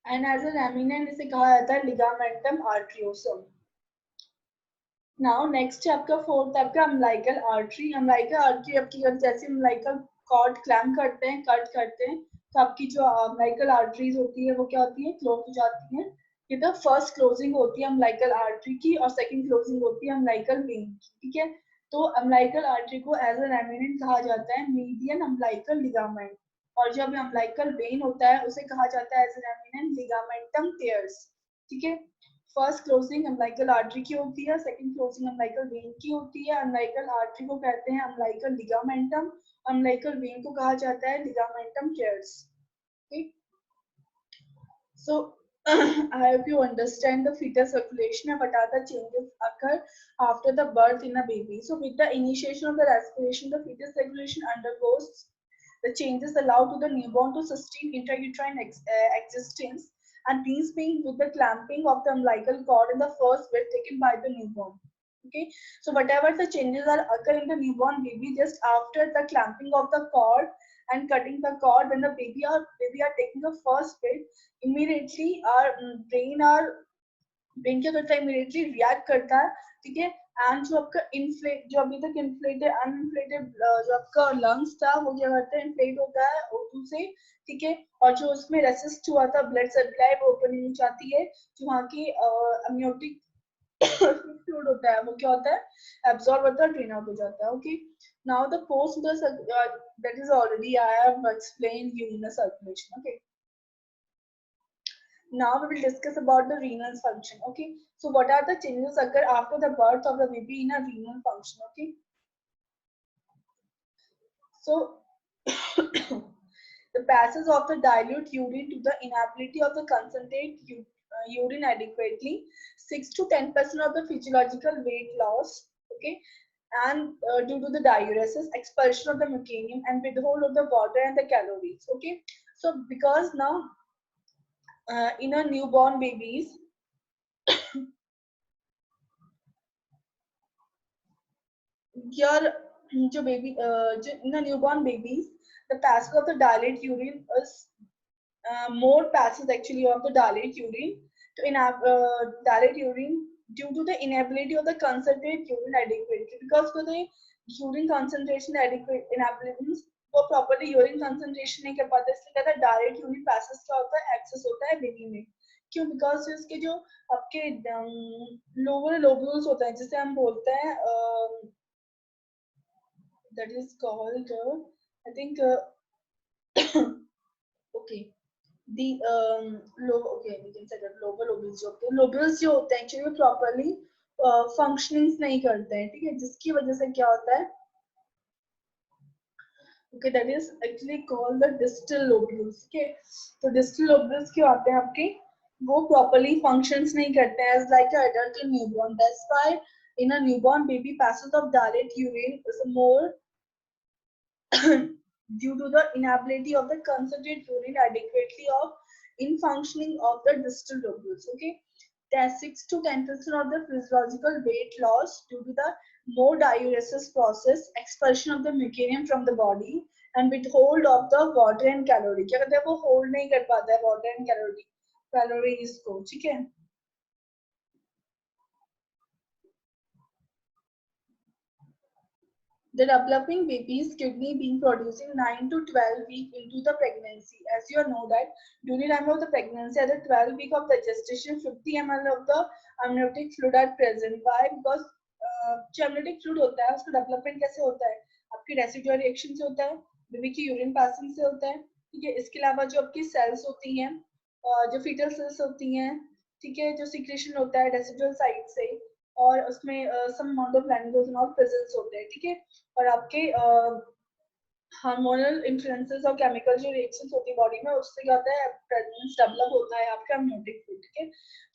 Speaker 1: And as an eminent इसे कहा जाता है लिगामेंटम आर्ट्रियोसम। नाउ नेक्स्ट है आपका फोर्थ, आपका अम्बिलिकल आर्टरी। अम्बिलिकल आर्टरी आपकी जैसे अम्बिलिकल कॉर्ड क्लैम्प करते हैं, कट करते हैं, तो आपकी जो अम्बिलिकल आर्टरीज होती है वो क्या होती है, क्लोज हो जाती है। ये तो फर्स्ट क्लोजिंग होती है अम्बिलिकल आर्टरी की, और सेकंड क्लोजिंग होती है अम्बिलिकल वेन की, ठीक है। तो अम्बिलिकल आर्टरी को एज एन एमिनेंट कहा जाता है मीडियन अम्बिलिकल लिगामेंट, और जब अम्बिलिकल वेन होता है उसे कहा जाता है as an eminent ligamentum teres, ठीक है। फर्स्ट क्लोजिंग अम्बिलिकल आर्टरी की होती है, सेकंड क्लोजिंग अम्बिलिकल वेन की होती है। अम्बिलिकल आर्टरी को कहते हैं अम्बिलिकल लिगामेंटम, अम्बिलिकल वेन को कहा जाता है लिगामेंटम टेयर्स, ठीक। So I hope you understand the fetal circulation and what are the changes occur after the birth in a baby. So with the initiation of the respiration, the fetal circulation undergoes the changes allowed to the newborn to sustain intrauterine existence, and these being with the clamping of the umbilical cord in the first breath taken by the newborn. Okay, so whatever the changes are occur in the newborn baby just after the clamping of the cord and cutting the cord, when the baby are taking the first breath, immediately our brain क्या करता है, immediately react करता है, ठीक है। And जो आपका inflate, जो अभी तक इन्फ्लेटेड अनइन्फ्लेटेड जो आपका लंग्स था वो क्या करता है, इन्फ्लेट होता है O2 से, ठीक है। और जो उसमें रेसिस्ट हुआ था ब्लड सप्लाई वो ओपनिंग हो जाती है, जो वहाँ की अम्नियोटिक फ्लूइड होता है वो क्या होता है, एब्सॉर्ब होता है, ड्रेन आउट हो जाता है, okay. Now the post that is already I have explained you in the circulation, okay. Now we will discuss about the renal function. Okay, so what are the changes occur after the birth of the baby in a renal function? Okay, so the passage of the dilute urine to the inability of the concentrate urine adequately, 6 to 10% of the physiological weight loss. Okay, and due to the diuresis, expulsion of the mechanism, and withhold of the water and the calories. Okay, so because now in a newborn babies, your जो baby in the newborn babies, the passage of the dilate urine is more passes actually of the dilate urine to dilate urine due to the inability of the concentrate urine adequately, because for the urine concentration adequate inability वो properly urine concentration नहीं कर पाते, इसलिए कहता है direct urine passage क्या होता है, एक्सेस होता है बेबी में। क्यों? बिकॉज उसके जो आपके लोअर लोब्यूल्स होते हैं जिसे हम बोलते हैं that is called I think okay the okay we can say that lower lobules जो होते हैं, lobules जो होते हैं actually properly functionings नहीं करते हैं, ठीक है, जिसकी वजह से क्या होता है, okay that is actually called the distal lobules, okay। तो distal lobules क्या होते हैं आपके, वो properly functions नहीं करते हैं as like an adult in newborn, that's why in a newborn baby passage of dilate urine is more due to the inability of the concentrate urine adequately of in functioning of the distal lobules, okay। There's 6 to 10% of the physiological weight loss due to the more diuresis process, expulsion of the mechanism from the body, and withhold of the water and calorie। क्या कहते हैं, वो hold नहीं कर पाता है water and calories को, ठीक है। The developing baby's kidney being producing 9 to 12 weeks into the pregnancy. As you know that during time of the pregnancy, at the 12 week of the gestation, 50 ml of the amniotic fluid are present. Why? Because जो amniotic fluid होता है उसका development कैसे होता है, आपकी residual reaction से होता है, बेबी की यूरिन पासिंग से होता है, ठीक है। इसके अलावा जो आपकी सेल्स होती हैं, जो फीटल सेल्स होती हैं, ठीक है, जो सिक्रेशन होता है रेसिडुअल साइड से, और उसमें सम अमाउंट ऑफ लैनिगोज और प्रेजेंस होते हैं, ठीक है। और आपके हार्मोनल इन्फ्लुएंसेस और केमिकल जो रिएक्शंस होती है बॉडी में, उससे क्या होता है प्रेगनेंस डेवलप होता है आपका अम्नियोटिक फ्लूइड, ठीक है।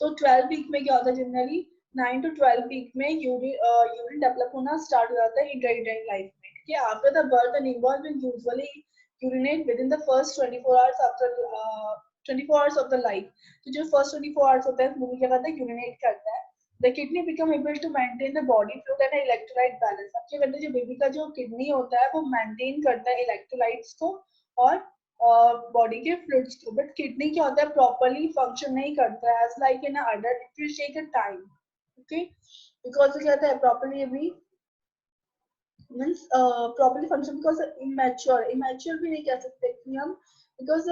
Speaker 1: तो 12 वीक में क्या होता है, जनरली 9 to 12 वीक में यूरिन डेवलप होना स्टार्ट हो जाता है इंट्रायूटेराइन लाइफ में, ठीक है। After the birth the newborn will usually urinate with in the first 24 hours after 24 hours of the life. तो जो फर्स्ट 24 आवर्स होता है वो क्या करता है, यूरिनेट करता है। The kidney become able to maintain the body fluid and electrolyte balance। अब क्या करता है, जो बेबी का जो किडनी होता है वो मेंटेन करता है इलेक्ट्रोलाइट्स को और बॉडी के फ्लूइड्स को, बट किडनी क्या होता है प्रॉपर्ली फंक्शन नहीं करता है, as like in adult it will take a time, okay. Because क्या होता है प्रॉपर्ली अभी means properly function because immature भी नहीं कह सकते कि हम, because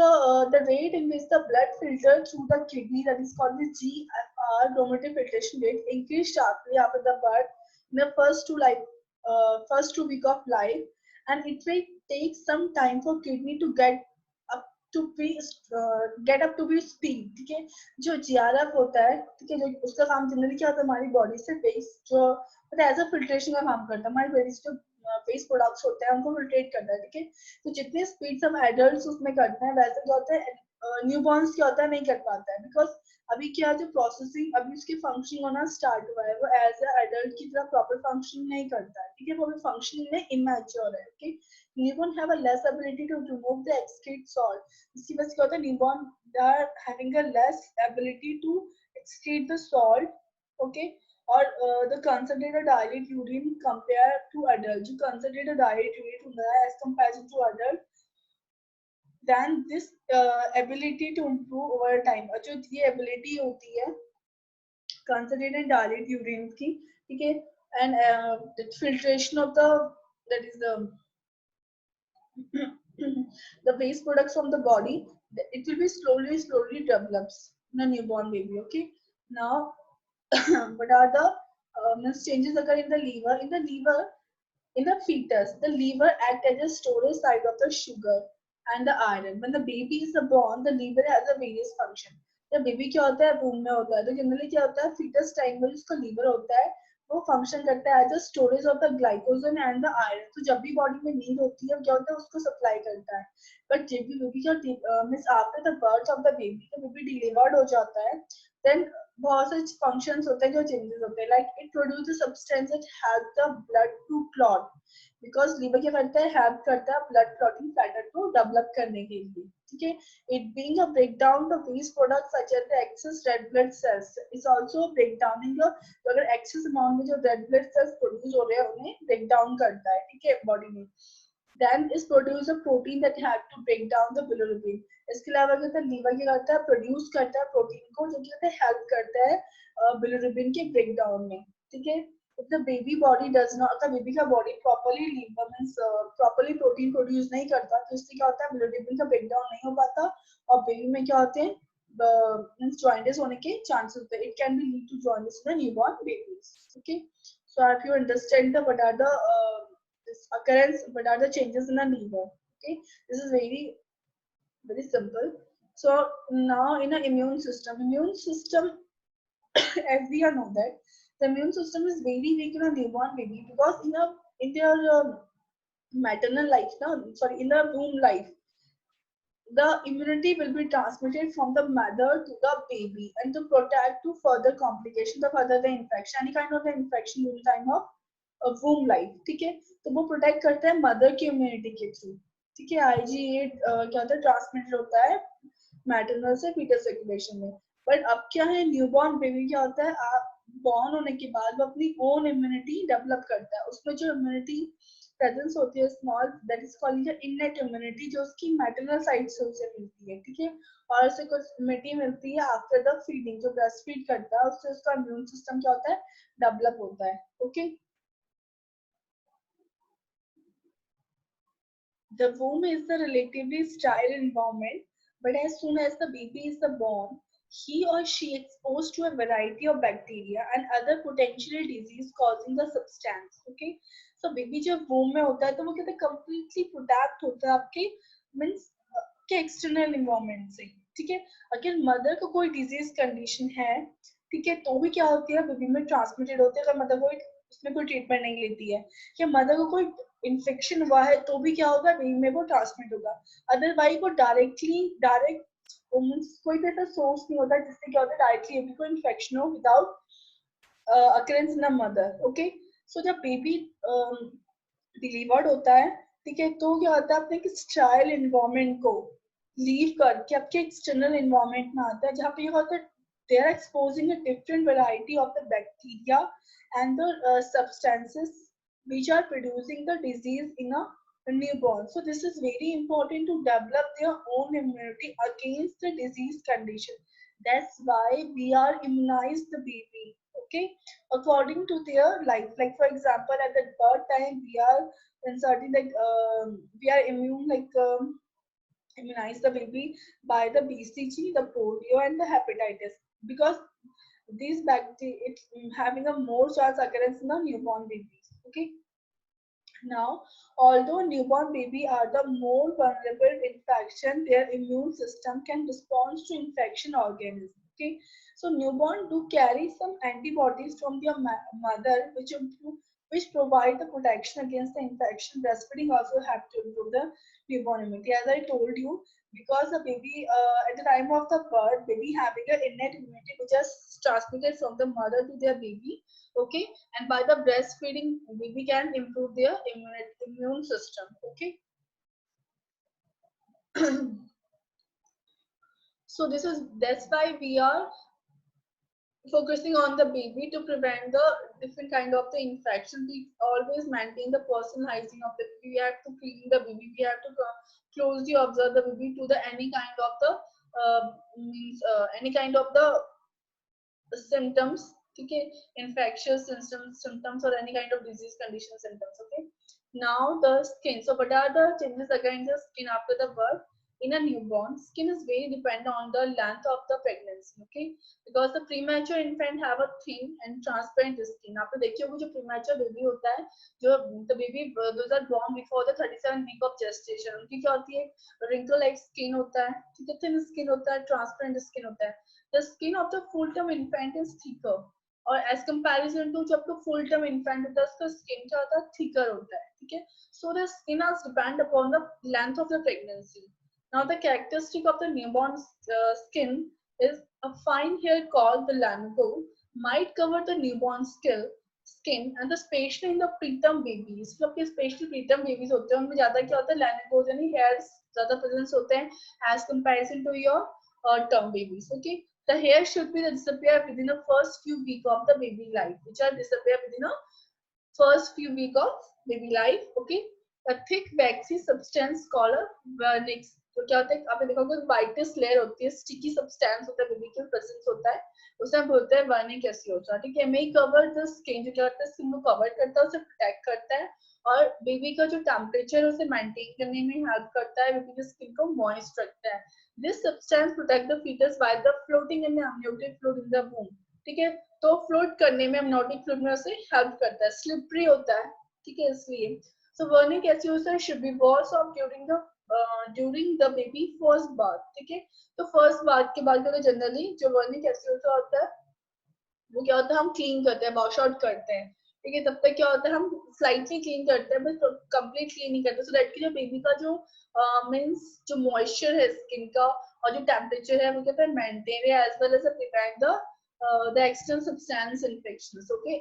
Speaker 1: the rate in which the blood filter through the kidney, that is called the GFR, glomerular filtration rate, increased sharply after the birth in the first 2 week of life, and it will take some time for kidney to up get up to be speed, ठीक है। जो GRF होता है, ठीक है, जो उसका काम जनरली क्या होता है, हमारी बॉडी से वेस्ट जो एज अ फिल्ट्रेशन का काम करता है, हमारी बॉडी से जो वेस्ट प्रोडक्ट्स होते हैं उनको फिल्ट्रेट करता है, ठीक है। तो जितने स्पीड से हम एडल्ट उसमें करते हैं वैसे क्या होता है न्यूबॉर्न्स क्या होता है नहीं कर पाता है, बिकॉज अभी क्या जो प्रोसेसिंग अभी उसकी फंक्शनिंग होना स्टार्ट हुआ है, वो एज अ एडल्ट की तरह प्रॉपर फंक्शनिंग नहीं करता है, ठीक है। वो अभी फंक्शनिंग में इमेच्योर है, okay. Newborn have a less ability to remove the excrete salt. इसकी वजह से क्या होता है, newborn they are having a less ability to excrete the salt, okay. और the concentrated dilute urine compared to adult, जो concentrated dilute urine होता है as compared to adult, then this ability to improve over time, और जो ये ability होती है concentrated dilute urine की, ठीक है, and the filtration of the, that is the waste products from the body, it will be slowly develops in a newborn baby, okay. Now what are the changes occur in the liver? In the fetus, the liver acts as a storage site of the sugar and the iron. When the baby is born, the liver has a various function. जब baby क्या होता है वूम में होता है, तो generally क्या होता है फीटस टाइम में जिसका लीवर होता है वो फंक्शन करता है as a storage of the glycogen and the iron. तो जब भी बॉडी में नीड होती है क्या होता है उसको सप्लाई करता है। बट जब भी बेबी का means after the birth of the baby, जब बेबी डिलीवर्ड हो जाता है, देन बहुत सारे फंक्शंस होते हैं जो चेंजेस होते हैं, like it produce the substance that help the blood to clot, because liver क्या करता है हेल्प करता है ब्लड क्लॉटिंग फैक्टर को डेवलप करने के लिए, ठीक है। It being a break down the waste products such as the excess red blood cells, is also break down in the, अगर एक्सेस अमाउंट में जो रेड ब्लड सेल्स प्रोड्यूस हो रहे हैं उन्हें ब्रेक डाउन करता है, ठीक है, बॉडी में। then is produce a protein that have to break down the bilirubin। इसके अलावा क्या होता है लीवर क्या करता है प्रोड्यूस करता है प्रोटीन को जो क्या हेल्प करता है बिलिरुबिन के ब्रेक डाउन में, ठीक है। if the baby body does not, the baby का body properly liver means properly protein produce नहीं करता, तो इससे क्या होता है बिलिरुबिन का ब्रेक डाउन नहीं हो पाता और बेबी में क्या होते हैं मींस जॉइंटिस होने के चांसेस होते हैं। It can be lead to jaundice in the newborn babies, okay. so if you understand the what are the this occurrence, what are the changes in the liver, okay, this is very simple. So now in the immune system as we all know that the immune system is very weak in a newborn baby, because in their maternal life, no, sorry, in the womb life, the immunity will be transmitted from the mother to the baby and to protect to further complications of other the infection, any kind of the infection during time of womb life, ठीक है। तो वो protect करता है mother की immunity के through, ठीक है। IG8 क्या होता है ट्रांसमिटेड होता है मैटरनल से फीटल सर्कुलेशन में। बट अब क्या है न्यूबॉर्न बेबी क्या होता है, आप बॉर्न होने के बाद वो अपनी ओन इम्यूनिटी डेवलप करता है, उसमें जो इम्यूनिटी प्रेजेंस होती है small, that is called innate immunity, जो उसकी मैटरनल साइड से उसे मिलती है, ठीक है। और उसे कुछ इम्यूनिटी मिलती है आफ्टर द फीडिंग, जो ब्रेस्ट फीड करता है उससे उसका इम्यून सिस्टम क्या होता है डेवलप होता है, okay. The womb is the relatively sterile environment, but as soon as the baby is born, he or she exposed to a variety of bacteria and other potentially disease causing the substance, okay। So baby जब womb में होता है तो वो कहते हैं completely protect होता है आपके means के external environment से, ठीक है। अगर मदर को कोई डिजीज कंडीशन है, ठीक है, तो भी क्या होती है बेबी में ट्रांसमिटेड होती है, अगर मदर को उसमें कोई ट्रीटमेंट नहीं लेती है, या मदर को कोई इन्फेक्शन हुआ है तो भी क्या होगा, बेबी में वो ट्रांसमिट होगा। अदरवाइज वो डायरेक्ट कोई भी ऐसा सोर्स नहीं होता जिससे क्या होता है डायरेक्टली बेबी को इन्फेक्शन हो without occurrence in a mother. Okay, so जब बेबी डिलीवर्ड होता है, ठीक है, तो क्या होता है अपने स्ट्राइल इन्वायरमेंट को लीव करके आपके एक्सटर्नल इन्वायरमेंट में आता है, जहाँ पे क्या होता है they are exposing a different variety of the bacteria and the substances which are producing the disease in a newborn. So this is very important to develop their own immunity against the disease condition. That's why we are immunize the baby, okay, according to their life. Like for example, at the birth time, we are inserting like we are immune like immunize the baby by the BCG, the polio, and the hepatitis, because these bacteria it's having a more chance occurrence in the newborn babies. Okay. Now, although newborn baby are the more vulnerable to infection, their immune system can respond to infection organisms. Okay, so newborn do carry some antibodies from their mother, which provide the protection against the infection. Breastfeeding also have to improve the newborn immunity, as I told you, because the baby at the time of the birth, baby having an innate immunity which is transmitted from the mother to their baby. Okay, and by the breastfeeding we can improve their immune system. Okay. So that's why we are focusing on the baby to prevent the different kind of the infection. We always maintain the personal hygiene of the baby. We have to clean the baby. We have to closely observe the baby to the any kind of the means any kind of the symptoms. Okay, infectious symptoms or any kind of disease condition symptoms. Okay, now the skin. So what are the changes again in the skin after the birth? In a newborn, skin is very dependent on the length of the pregnancy. Okay, because the premature infant have a thin and transparent skin. आपने देखिए होगा जो premature baby होता है, जो the baby those are born before the 37 week of gestation, उनकी क्या होती है, wrinkle like skin होता है, ठीक है, thin skin होता है, transparent skin होता है. The skin of the full term infant is thicker, और as comparison to जब तो full term infant होता है उसका skin क्या होता है, thicker होता है, ठीक है. So the skin has depend upon the length of the pregnancy. Now the characteristic of the newborn skin is a fine hair called the lanugo might cover the newborn skin and the especially in the preterm babies. मतलब कि especially preterm babies होते हैं उनमें ज्यादा क्या होता है, lanugo यानी hairs ज्यादा presence होते हैं as comparison to your term babies. Okay, the hair should be disappear within the first few weeks of the baby life, which are disappear within a first few weeks of baby life. Okay, a thick waxy substance called a vernix. तो क्या होता है, आपने देखा होगा whitest layer होती है, sticky substance होता है, बेबी के presence होता है, उसे हम बोलते हैं वर्निक एसिड. ठीक है, may cover the skin, जो क्या होता है स्किन को कवर करता है, उसे प्रोटेक्ट करता है, और बेबी का जो टेम्परेचर है उसे मेंटेन करने में हेल्प करता है, बेबी की स्किन को मॉइस्ट रखता है. This substance protect the fetus by the floating in the amniotic fluid in the womb. ठीक है, तो फ्लोट करने में amniotic fluid में उसे हेल्प करता है, स्लिपरी होता है, ठीक है, इसलिए. So vernix acid should be wash off during the baby first bath. ठीक है, तो फर्स्ट बाथ के बाद जनरली जो वर्निक एसिड होता है वो क्या होता है, हम क्लीन करते हैं, वॉश आउट करते हैं. ठीक है, तब तक क्या होता है हम स्लाइटली क्लीन करते हैं, बस कंप्लीट क्लीन नहीं करते, सो दैट कि जो बेबी का जो मींस जो मॉइस्चर है स्किन का और जो टेम्परेचर है वो क्या है मेंटेन है, as well as prevent the external substance infections. Okay,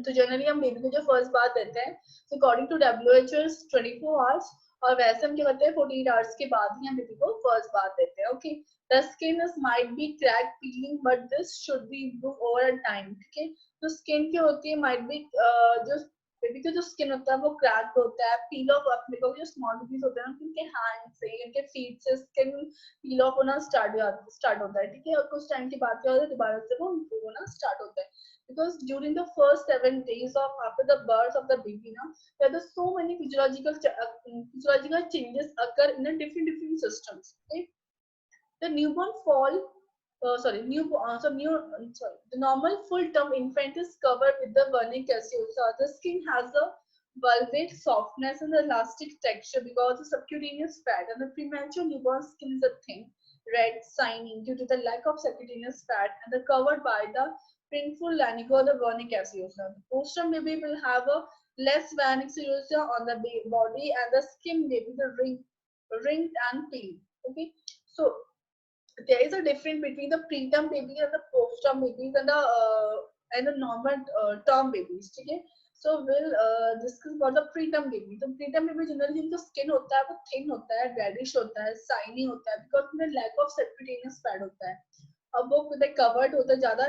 Speaker 1: तो जनरली हम बेबी को जो फर्स्ट बात देते हैं, so according to WHO 24 hours, और वैसे हम क्या करते हैं 48 आवर्स के बाद ही हम बेबी को फर्स्ट बात देते हैं. Okay, the skin is might be crack piling but this should be improve over a time. ठीक है, तो स्किन क्या होती है, माइट बी जो बेबी का जो स्किन होता है वो क्रैक होता है, पील ऑफ. आप देखोगे जो स्मॉल बेबीज होते हैं उनके हैंड से, उनके फीट से स्किन पील ऑफ होना स्टार्ट होता है. ठीक है, और कुछ टाइम के बाद क्या होता है दोबारा से वो इम्प्रूव होना स्टार्ट होता है, because during the first 7 days of after the birth of the baby, now there are so many physiological changes occur in the different systems. Okay, the newborn fall sorry new so new sorry the normal full term infant is covered with the wernicke acid. So the skin has a vulvate softness and elastic texture because of subcutaneous fat, and the premature newborn skin is a thin red shiny due to the lack of subcutaneous fat and the covered by the painful lanugo, the wernicke acid. The postpartum baby will have a less vanic serosa on the body, and the skin may be the ringed and pale. Okay, so there is a difference between the preterm baby and the postterm babies and the normal term babies. Okay, so we'll discuss about the preterm baby. तो preterm baby generally जिनका skin होता है वो thin होता है, reddish होता है, shiny होता है, because उनमें lack of subcutaneous fat होता है. अब वो खुद covered होता है, ज्यादा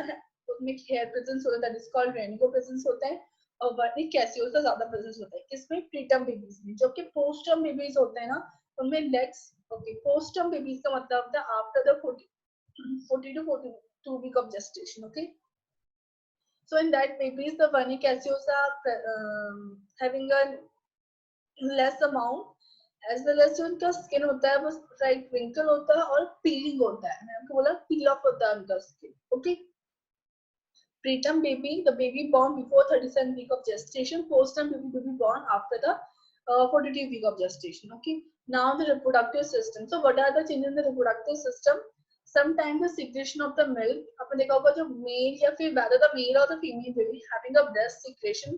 Speaker 1: उनमें hair presence होता है, that is called renico presence होता है, और वर्निक कैसियोसा ज्यादा presence होता है. किसमें? preterm babies में. जो कि postterm babies होते हैं ना, उनमें legs. Okay, postterm babies का मतलब होता है after the 40 to 42 week of gestation. Okay, so in that babies the vernic caseosa having a less amount, as well as जो उनका स्किन होता है वो राइट wrinkle होता है और peeling होता है. मैंने आपको बोला peel off होता है उनका skin. Okay, preterm baby, the baby born before 37 week of gestation. Postterm baby will be born after the 42 week of gestation. Okay, now the reproductive system. So what are the changes in the reproductive system? Sometimes the secretion of the milk, आपने देखा होगा जो male या फिर whether the male or the female baby having a breast secretion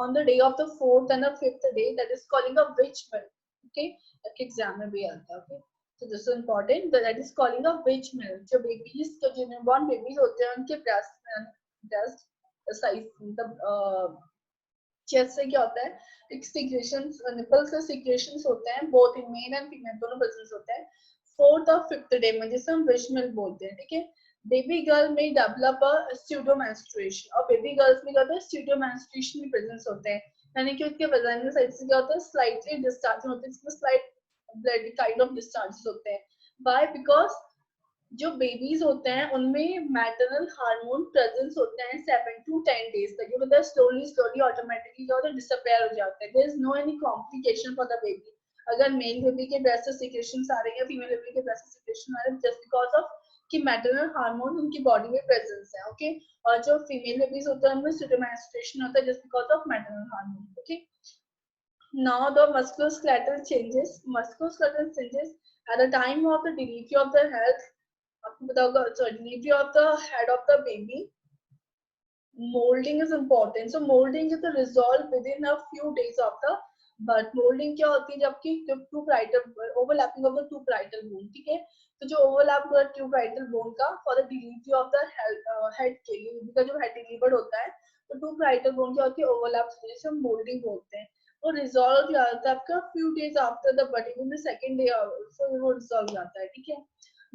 Speaker 1: on the day of the 4th and the 5th day, that is calling a witch milk. Okay, एक exam में भी आता है. Okay, so this is important, that is calling a witch milk. जो babies, जो newborn babies होते हैं उनके breast size मतलब चेस्ट से क्या होता है, एक सिक्रेशंस, निपल से सिक्रेशंस होते हैं, both in male and female दोनों प्रेजेंस होते हैं. 4th और 5th डे में जिसे हम विच मिल्क बोलते हैं. ठीक है, बेबी गर्ल में डेवलप अ स्यूडो मेंस्ट्रुएशन, और बेबी गर्ल्स में क्या होता है, स्यूडो मेंस्ट्रुएशन भी प्रेजेंस होते हैं, यानी कि उसके वजाइनल साइड से क्या होता है, स्लाइटली डिस्चार्ज होते हैं, इसमें slight blood kind of discharges होते हैं. व्हाई? बिकॉज जो बेबीज होते हैं उनमें मैटरनल हार्मोन प्रेजेंस होते हैं 7 to 10 डेज तक. ये मतलब स्लोली ऑटोमेटिकली क्या होता है, डिसअपेयर हो जाते हैं. There is no any complication for the baby. अगर मेल बेबी के ब्रेस्ट से सिक्रेशंस आ रही है, फीमेल बेबी के ब्रेस्ट से सिक्रेशन आ रही है, जस्ट बिकॉज ऑफ कि मैटरनल हार्मोन उनकी बॉडी में प्रेजेंस है. ओके, और जो फीमेल बेबीज होते हैं उनमें सुडोमेंस्ट्रुएशन होता है just because of maternal hormone. Okay, now the musculoskeletal changes. Musculoskeletal changes at the time of the delivery of the health. आपको पता होगा, delivery of the head of the baby, molding is important. So molding is the resolve within a few days of the birth. Molding क्या होती है, जबकि two parietal overlapping of the two parietal bone. ठीक है, तो जो overlap हुआ two parietal bone का for the delivery of the head के लिए, बेबी का जो head delivered होता है, तो two parietal bone क्या होती है, overlap, जिसे हम molding बोलते हैं. वो रिजॉल्व जाता है आपका few days after the birth, even the second day so वो रिजॉल्व जाता है. ठीक है,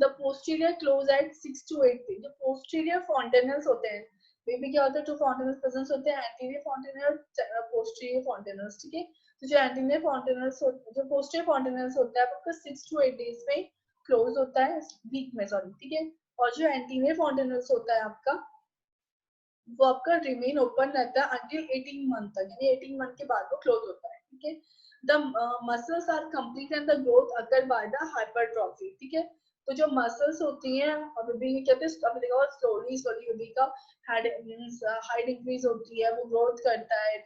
Speaker 1: the posterior close at 6 to 8 feet. जो posterior fontanelles होते हैं, बेबी क्या होता है, टू fontanelles प्रेजेंस होते हैं, anterior fontanelle, posterior fontanelles. ठीक है, तो जो anterior fontanelles जो posterior fontanelles होता है आपका 6 to 8 days में क्लोज होता है, वीक में सॉरी. ठीक है, और जो anterior fontanelles होता है आपका, वो आपका रिमेन ओपन रहता है until 18 मंथ तक, यानी 18 मंथ के बाद वो क्लोज होता है. ठीक है, the muscles are complete and the growth occurred by the hypertrophy. ठीक है, तो जो मसल्स होती हैं और बेबी में कहते हैं, आपने देखा स्लोली स्लोली बेबी का हेड मींस हाइट इंक्रीज होती है, वो ग्रोथ करता है,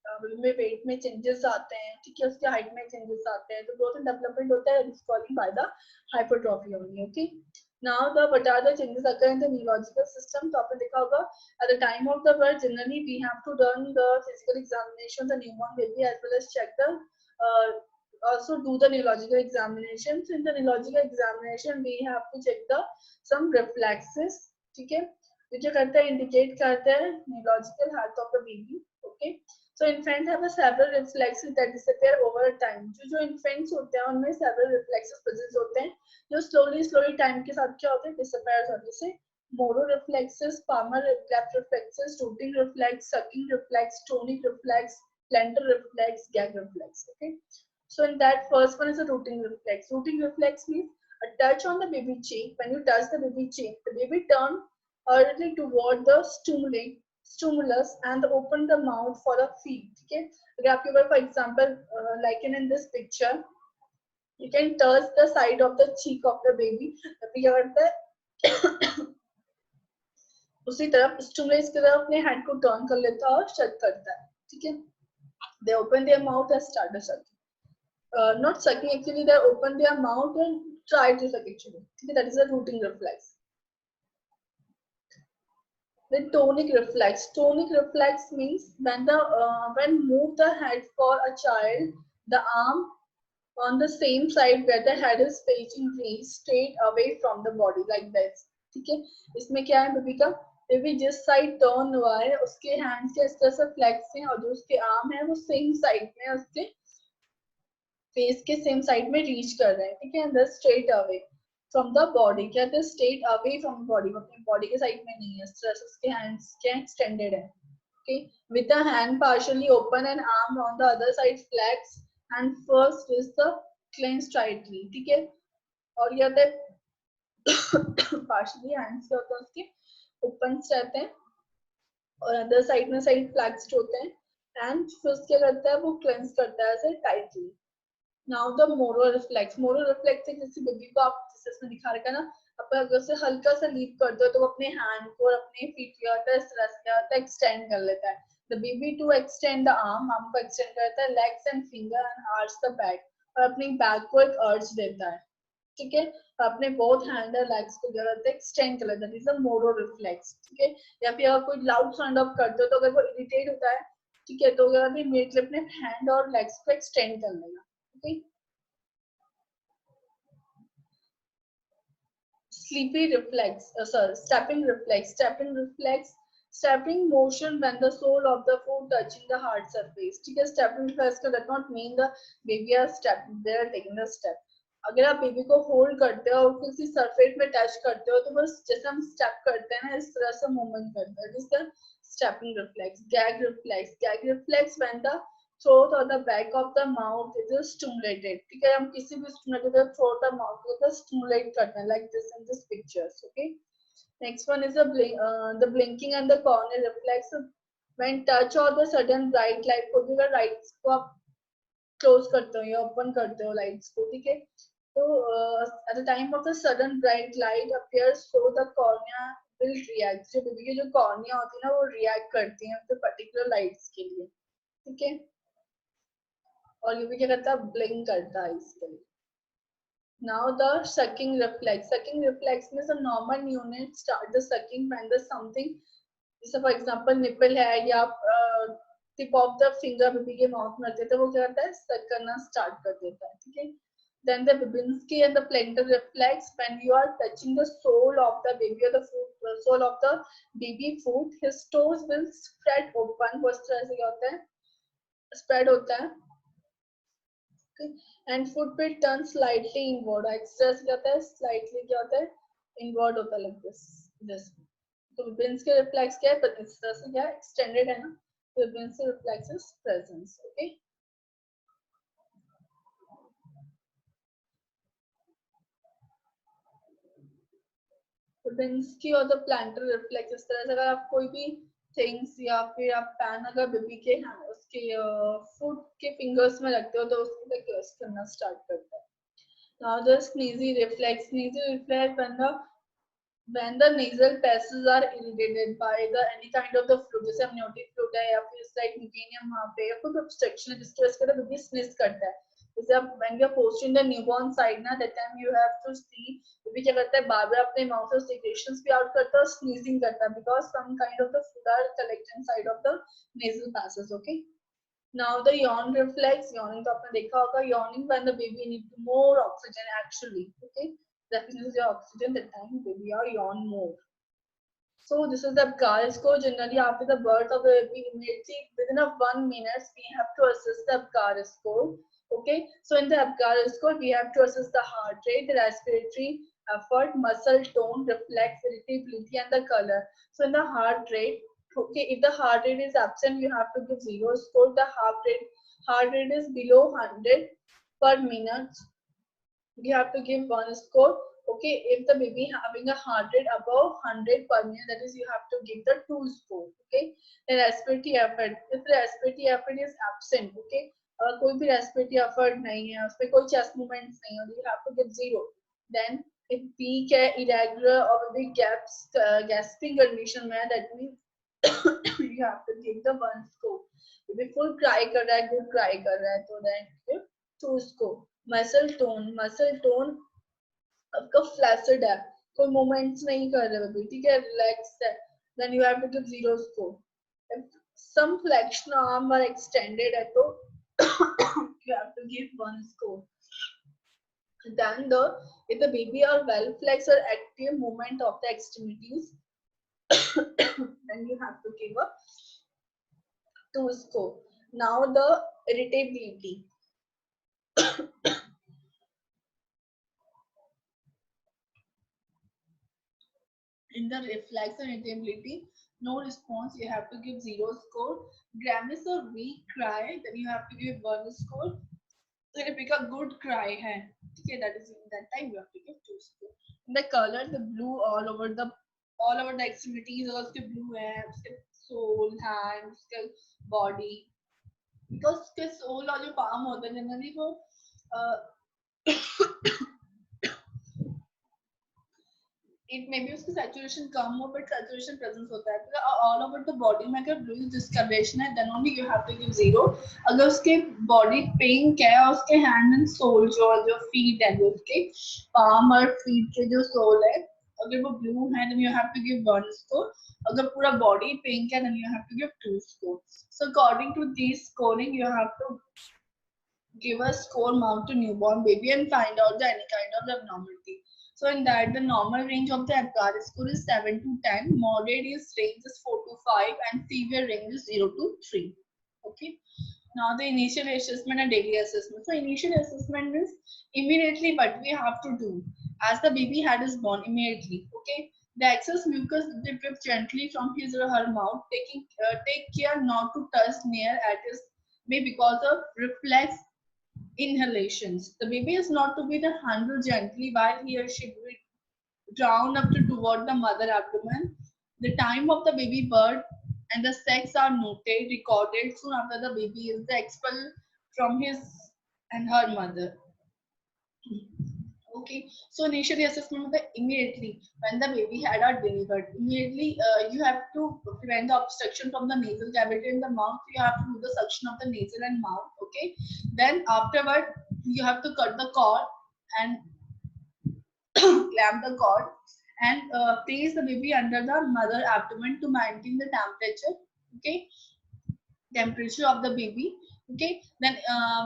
Speaker 1: बेबी में वेट में चेंजेस आते हैं. ठीक है, उसके हाइट में चेंजेस आते हैं, तो ग्रोथ एंड डेवलपमेंट होता है, it's called by the hypertrophy only. Okay, now the what are the changes occur in the neurological system. तो आपने देखा होगा at the time of the birth generally we have to done the physical examination the newborn baby as well as check the also do the neurological examinations. In the neurological examination we have to check the some reflexes. ठीक है, तो जो करता है indicate करता है neurological health of the baby. Okay, so infants have a several reflexes that disappear over time. जो infants होते हैं उनमें several reflexes present होते हैं जो slowly time के साथ क्या होते हैं, disappear होते हैं. Moro reflexes, palmar cleft reflexes, rooting reflex, sucking reflex, tonic reflex, plantar reflex, gag reflex. Okay, so in that first one is a rooting reflex. Rooting reflex means a touch on the baby cheek. When you touch the baby cheek, the baby turn early toward the stimulus and open the mouth for a feed. Okay, for example, like in this picture, you can touch the side of the cheek of the baby. अभी क्या करता है, उसी तरफ stimulus की तरफ अपने hand को टर्न कर लेता है और शट करता है. ठीक है, they open their mouth and start the sucking. Not sucking actually, they open their mouth and try to suck actually. ठीक है, that is a rooting reflex. With tonic reflex. Tonic reflex means when move the head for a child, the arm on the same side where the head is facing reach straight away from the body like this. ठीक है, इसमें क्या है baby का, baby जिस side turn हुआ है उसके हैंड्स के इस तरह से फ्लेक्स हैं और जो उसके आर्म है वो सेम साइड में उसके फेस के सेम साइड में रीच कर रहे हैं. ठीक है, अंदर straight away from the body. क्या है, स्ट्रेट अवे फ्रॉम बॉडी, अपनी बॉडी के साइड में नहीं है. इस तरह से उसके हैंड्स क्या एक्सटेंडेड है. Okay, with the hand partially open and arm on the other side flex and first is the clenched tightly. ठीक है, और ये होता है partially hands क्या होता है उसके ओपन रहते हैं और अदर साइड में साइड फ्लैक्स्ड होते हैं एंड फर्स्ट क्या करता है वो क्लेंस करता है ऐसे tightly. Now the moral reflex. Moral reflex है जैसे बेबी को आप जैसे इसमें दिखा रखा है ना, आप अगर से हल्का सा लीव करते हो तो वो अपने हैंड को और अपने फीट क्या होता है इस तरह से क्या होता है एक्सटेंड कर लेता है. The baby to extend the arm को एक्सटेंड करता है, legs and finger and arch the back, और अपनी बैक को एक अर्च देता है. ठीक है, अपने बोथ हैंड और लेग्स को क्या करता है एक्सटेंड कर लेता है. This is a moral reflex. ठीक है, या फिर अगर कोई लाउड साउंड ऑफ करते हो तो अगर वो इरिटेट होता है, ठीक है, तो क्या करते हैं इमीडिएटली अपने हैंड और लेग्स को एक्सटेंड कर लेगा. Okay, sleepy reflex, stepping reflex. Stepping motion when the sole of the foot touching the hard surface. ठीक है, stepping reflex का does not mean the baby are step, they are taking the step. अगर आप baby को hold करते हो और किसी सरफेस में टच करते हो तो बस जैसे हम स्टेप करते हैं ना इस तरह से मूवमेंट करते हैं. जिसका stepping reflex. Gag reflex when the throat or the back of the mouth is stimulated. ठीक है, हम किसी भी stimulated the throat or mouth को stimulate करते हैं like this in this pictures. Okay, next one is the blinking and the corner reflex. When touch or the sudden bright light को भी अगर lights को आप close करते हो या open करते हो lights को, ठीक है, तो at the time of the sudden bright light appears so the cornea will react. जो बेबी की जो cornea होती है ना वो react करती है तो particular lights के लिए. ठीक है, और ये भी क्या करता है ब्लिंक करता है इसके लिए. Now the sucking reflex. Sucking reflex means a normal unit start the sucking when the something, जैसे for example nipple है या tip of the finger baby के माउथ में रखते हैं तो वो क्या करता है suck करना स्टार्ट कर देता है. ठीक है, then the Babinski and the plantar reflex. When you are touching the sole of the baby or the foot, sole of the baby foot, his toes will spread open. वो इस तरह से क्या होता है स्प्रेड होता है. एंड फुट पे टर्न स्लाइटली इनवर्ड. एक्सट्रा क्या होता है स्लाइटली क्या होता है इनवर्ड होता है लाइक दिस दिस. तो बिब्बिन्स के रिफ्लेक्स क्या है पर इस तरह से क्या एक्सटेंडेड है ना, बिब्बिन्स के रिफ्लेक्स इज प्रेजेंस. ओके, बिब्बिन्स्की और द प्लांटर रिफ्लेक्स. इस तरह से अगर आप कोई भी थिंग्स या फिर आप पेन अगर बेबी के उसके फुट के फिंगर्स में रखते हो तो उसको क्लोज करना स्टार्ट करता है. Now the sneezy reflex. Sneezy reflex when the nasal passages are irritated by the any kind of the fluid, जैसे amniotic fluid है या फिर slight mechanism वहाँ पे या कोई obstruction है जिसकी वजह से क्या बेबी sneeze करता है. जैसे आप when you are posting the newborn side ना that time you have to see baby क्या करता है बार बार अपने mouth से secretions भी out करता है और sneezing करता है because some kind of the fluid are collected inside of the nasal passages. Okay, now the yawn reflex. Yawning तो आपने देखा होगा. Yawning when the baby need more oxygen actually. Okay, definitely the oxygen that time baby are yawn more. So this is the Apgar score. Generally after the birth of the baby immediately within a 1 minute we have to assess the Apgar score. Okay, so in the Apgar score we have to assess the heart rate, the respiratory effort, muscle tone, reflex, irritability and the color. So in the heart rate, okay, if the heart rate is absent you have to give 0 score. The heart rate is below 100 per minute you have to give 1 score. Okay, if the baby having a heart rate above 100 per minute, that is you have to give the 2 score. Okay, the respiratory effort. If the respiratory effort is absent, okay, कोई भी respiratory effort नहीं है, उसमें कोई chest movements नहीं है, you have to give 0. Then if peak है, irregular or maybe gasping condition में, that means you have to give the 1 score. If full cry कर रहा है, good cry कर रहा है, तो then give 2 score. Muscle tone आपका फ्लैसिड है, कोई मूवमेंट्स नहीं कर रहे बेबी. ठीक है, रिलैक्स है. then you have to give 0 score. If some flexion arm are extended at the you have to give 1 score. Then if the baby are well flexed or active movement of the extremities, then you have to give a 2 score. Now the irritability. In the reflex and irritability, no response, you have to give 0 score. Grimace or weak cry, then you have to give 1 score. So if a good cry hai, okay, that is in that time you have to give 2 score. The color, the blue all over the extremities, और उसके blue है, उसके soul, hand, उसके body, because उसके soul और जो palm होता है generally वो it may be उसकी saturation कम हो but saturation presence होता है, तो all over the body में अगर blue discoloration है then only you have to give 0. अगर उसके body pink है और उसके hand and soul जो feet है, जो उसके palm और feet के जो soul है, अगर वो blue है then you have to give 1 score. अगर पूरा body pink है then you have to give 2 score. So according to this scoring you have to give a score mark to newborn baby and find out the any kind of abnormality. So in that, the normal range of the APGAR score is 7 to 10, moderate range is 4 to 5, and severe range is 0 to 3. Okay. Now the initial assessment and daily assessment. So initial assessment is immediately what we have to do as the baby head is born immediately. Okay. The excess mucus they drip gently from his or her mouth. Take care not to touch near at his may because of reflex inhalations. The baby is not to be handled gently while he or she will be drawn up toward the mother abdomen. The time of the baby birth and the sex are noted, recorded soon after the baby is expelled from his and her mother. Okay, so initially assessment of the immediately when the baby had are delivered. Immediately you have to prevent the obstruction from the nasal cavity in the mouth. You have to do the suction of the nasal and mouth. Okay, then afterward you have to cut the cord and clamp the cord and place the baby under the mother abdomen to maintain the temperature. Okay, temperature of the baby. Okay, then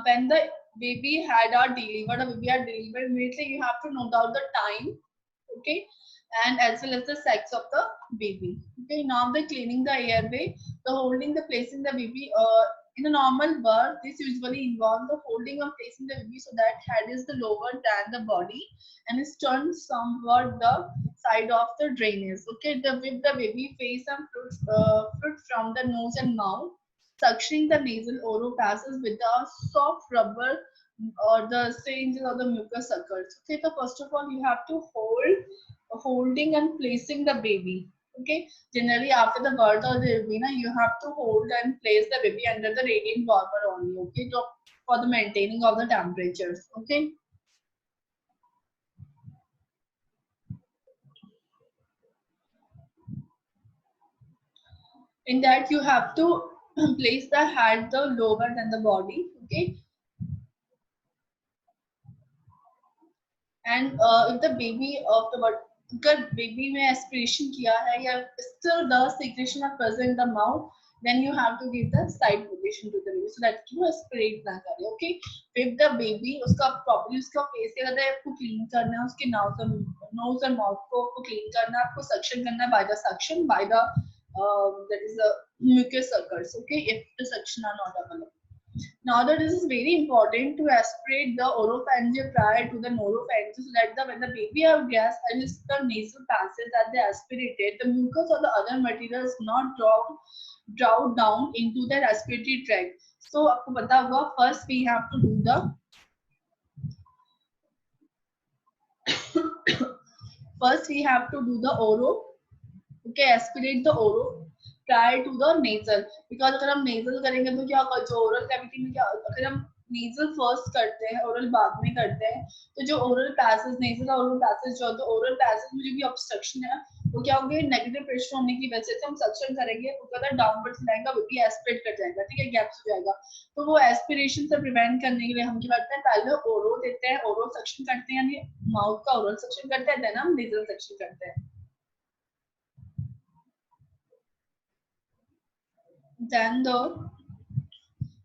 Speaker 1: when the baby had delivered, the baby had delivered immediately, you have to note down the time. Okay, and as well as the sex of the baby. Okay, now the cleaning the airway, the holding, the placing the baby. In a normal birth, this usually involves the holding or placing the baby so that head is the lower than the body and is turned somewhat the side of the drainage. Okay, with the baby face and fruit from the nose and mouth, suctioning the nasal oropasses with a soft rubber or the syringes or the mucus suckers. Okay, so first of all, you have to holding and placing the baby. Okay, generally after the birth of the baby, you have to hold and place the baby under the radiant warmer only. Okay, for the maintaining of the temperatures. Okay. In that you have to place the head the lower than the body. Okay, and if the baby of the अगर baby में aspiration किया है या still the secretion are present in the mouth, then you have to give the side position to the baby so that you aspirate ना करे. Okay, if the baby उसका properly उसका face अगर आपको clean करना है, उसके nose और mouth को आपको clean करना है, आपको suction करना है by the suction by the that is the mucus suckers. Okay, if the suction are not available. Now that this is very important to aspirate the oropharyngeal prior to the noropharyngeal so that when the baby have gas and it's the nasal passage that they aspirated, the mucus or the other material is not drowned down into the respiratory tract. So आपको पता होगा first we have to do the first we have to do the oro. Okay, aspirate the oro prior to the nasal because अगर हम nasal करेंगे तो क्या होगा जो oral cavity में क्या अगर हम nasal first करते हैं oral बाद में करते हैं तो जो oral passage nasal और oral passage जो तो oral passage में जो भी obstruction है वो क्या होंगे नेगेटिव प्रेशर होने की वजह से हम सक्शन करेंगे वो क्या डाउनवर्ड जाएगा वो भी एस्पिरेट कर जाएगा. ठीक है, गैप्स हो जाएगा तो वो एस्पिरेशन से प्रिवेंट करने के लिए हम क्या करते हैं पहले ओरो देते हैं ओरो सक्शन करते हैं यानी माउथ का ओरल सक्शन करते हैं देन हम नेजल सक्शन करते हैं. Then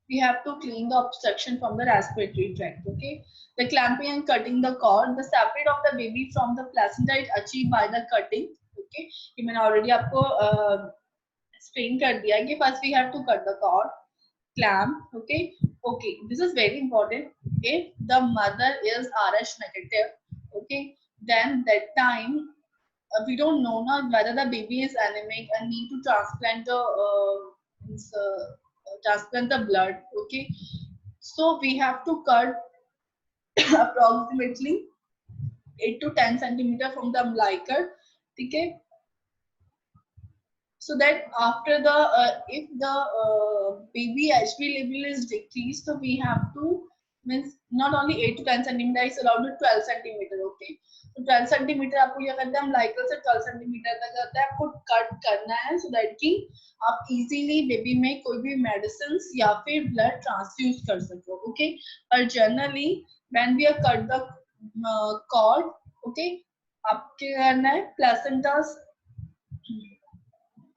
Speaker 1: we have to clean the obstruction from the respiratory tract. Okay, the clamping and cutting the cord, the separate of the baby from the placenta is achieved by the cutting. Okay, ये मैंने already आपको explain कर दिया कि first we have to cut the cord, clamp. Okay, this is very important. If the mother is RH negative, okay, then that time we don't know now whether the baby is anemic and need to transplant the transplant the blood. Okay, so we have to cut approximately 8 to 10 centimeter from the umbilical. Okay, so that after the if the baby HB level is decreased, so we have to means not only 8 to 10 centimeter, it's around 12 centimeter. Okay, तो 12 centimetre आपको क्या करना है, हम लाइकल से 12 centimetre तक करता है, आपको कट करना है सो दैट कि आप इजीली बेबी में कोई भी मेडिसिन या फिर ब्लड ट्रांसफ्यूज कर सको. ओके, और generally when we are cut the cord, okay, आपको क्या करना है, प्लेसेंटा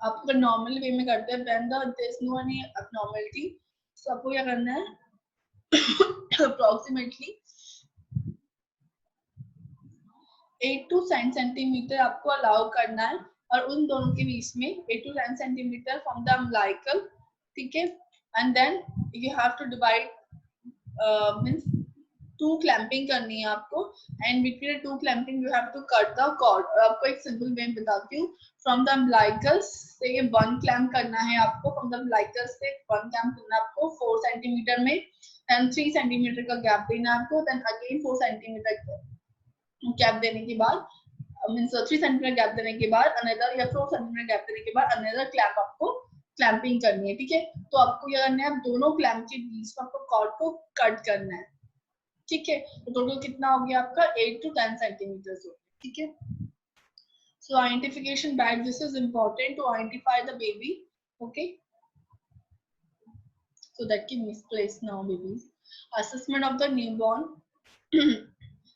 Speaker 1: आपको नॉर्मल वे में करते हैं, when there is no any abnormality, so आपको क्या करना है अप्रोक्सीमेटली 8 to 10 सेंटीमीटर आपको अलाउ करना है, और उन दोनों के बीच में 8 to 10 centimetre from the umbilical. ठीक है, and then you have to divide means 2 clamping करनी है आपको, and between 2 clamping you have to cut the cord. और आपको एक सिंपल वे बताती हूँ, फ्रॉम द umbilical से ये 1 क्लैंप करना है आपको, फ्रॉम द umbilical से 1 क्लैंप करना है आपको 4 सेंटीमीटर में, देन 3 सेंटीमीटर का गैप देना है आपको, देन अगेन 4 सेंटीमीटर गैप देने के बाद मींस 3 सेंटीमीटर गैप देने के बाद अनदर, या 4 सेंटीमीटर गैप देने के बाद अनदर क्लैंप आपको क्लैंपिंग करनी है. ठीक है, तो आपको क्या करना है, दोनों क्लैंप के बीच में आपको कॉर्ड को कट करना है. ठीक है, तो टोटल कितना हो गया आपका 8 to 10 सेंटीमीटर. ठीक है, so identification bag, this is important to identify the baby. Okay, so that can misplace now babies. Assessment of the newborn.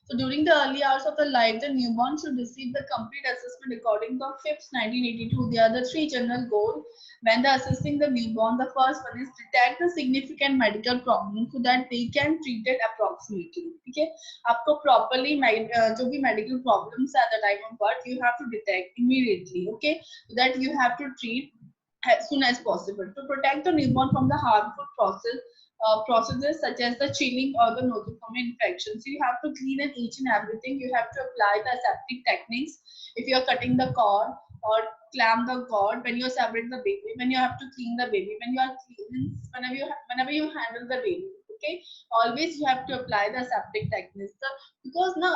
Speaker 1: So during the early hours of the life, the newborn should receive the complete assessment according to Phipps 1982. There are the 3 general goals when the assessing the newborn. The first one is detect the significant medical problem so that they can treat it approximately. ठीक है, आपको properly जो भी medical problems at the time of birth, you have to detect immediately. Okay, so that you have to treat as soon as possible to protect the newborn from the harmful processes such as the chilling or the nosocomial infections. So you have to clean and each and everything. You have to apply the aseptic techniques. If you are cutting the cord or clamp the cord, when you are separating the baby, when you have to clean the baby, when you are cleaning, whenever you handle the baby, okay, always you have to apply the aseptic techniques. Because now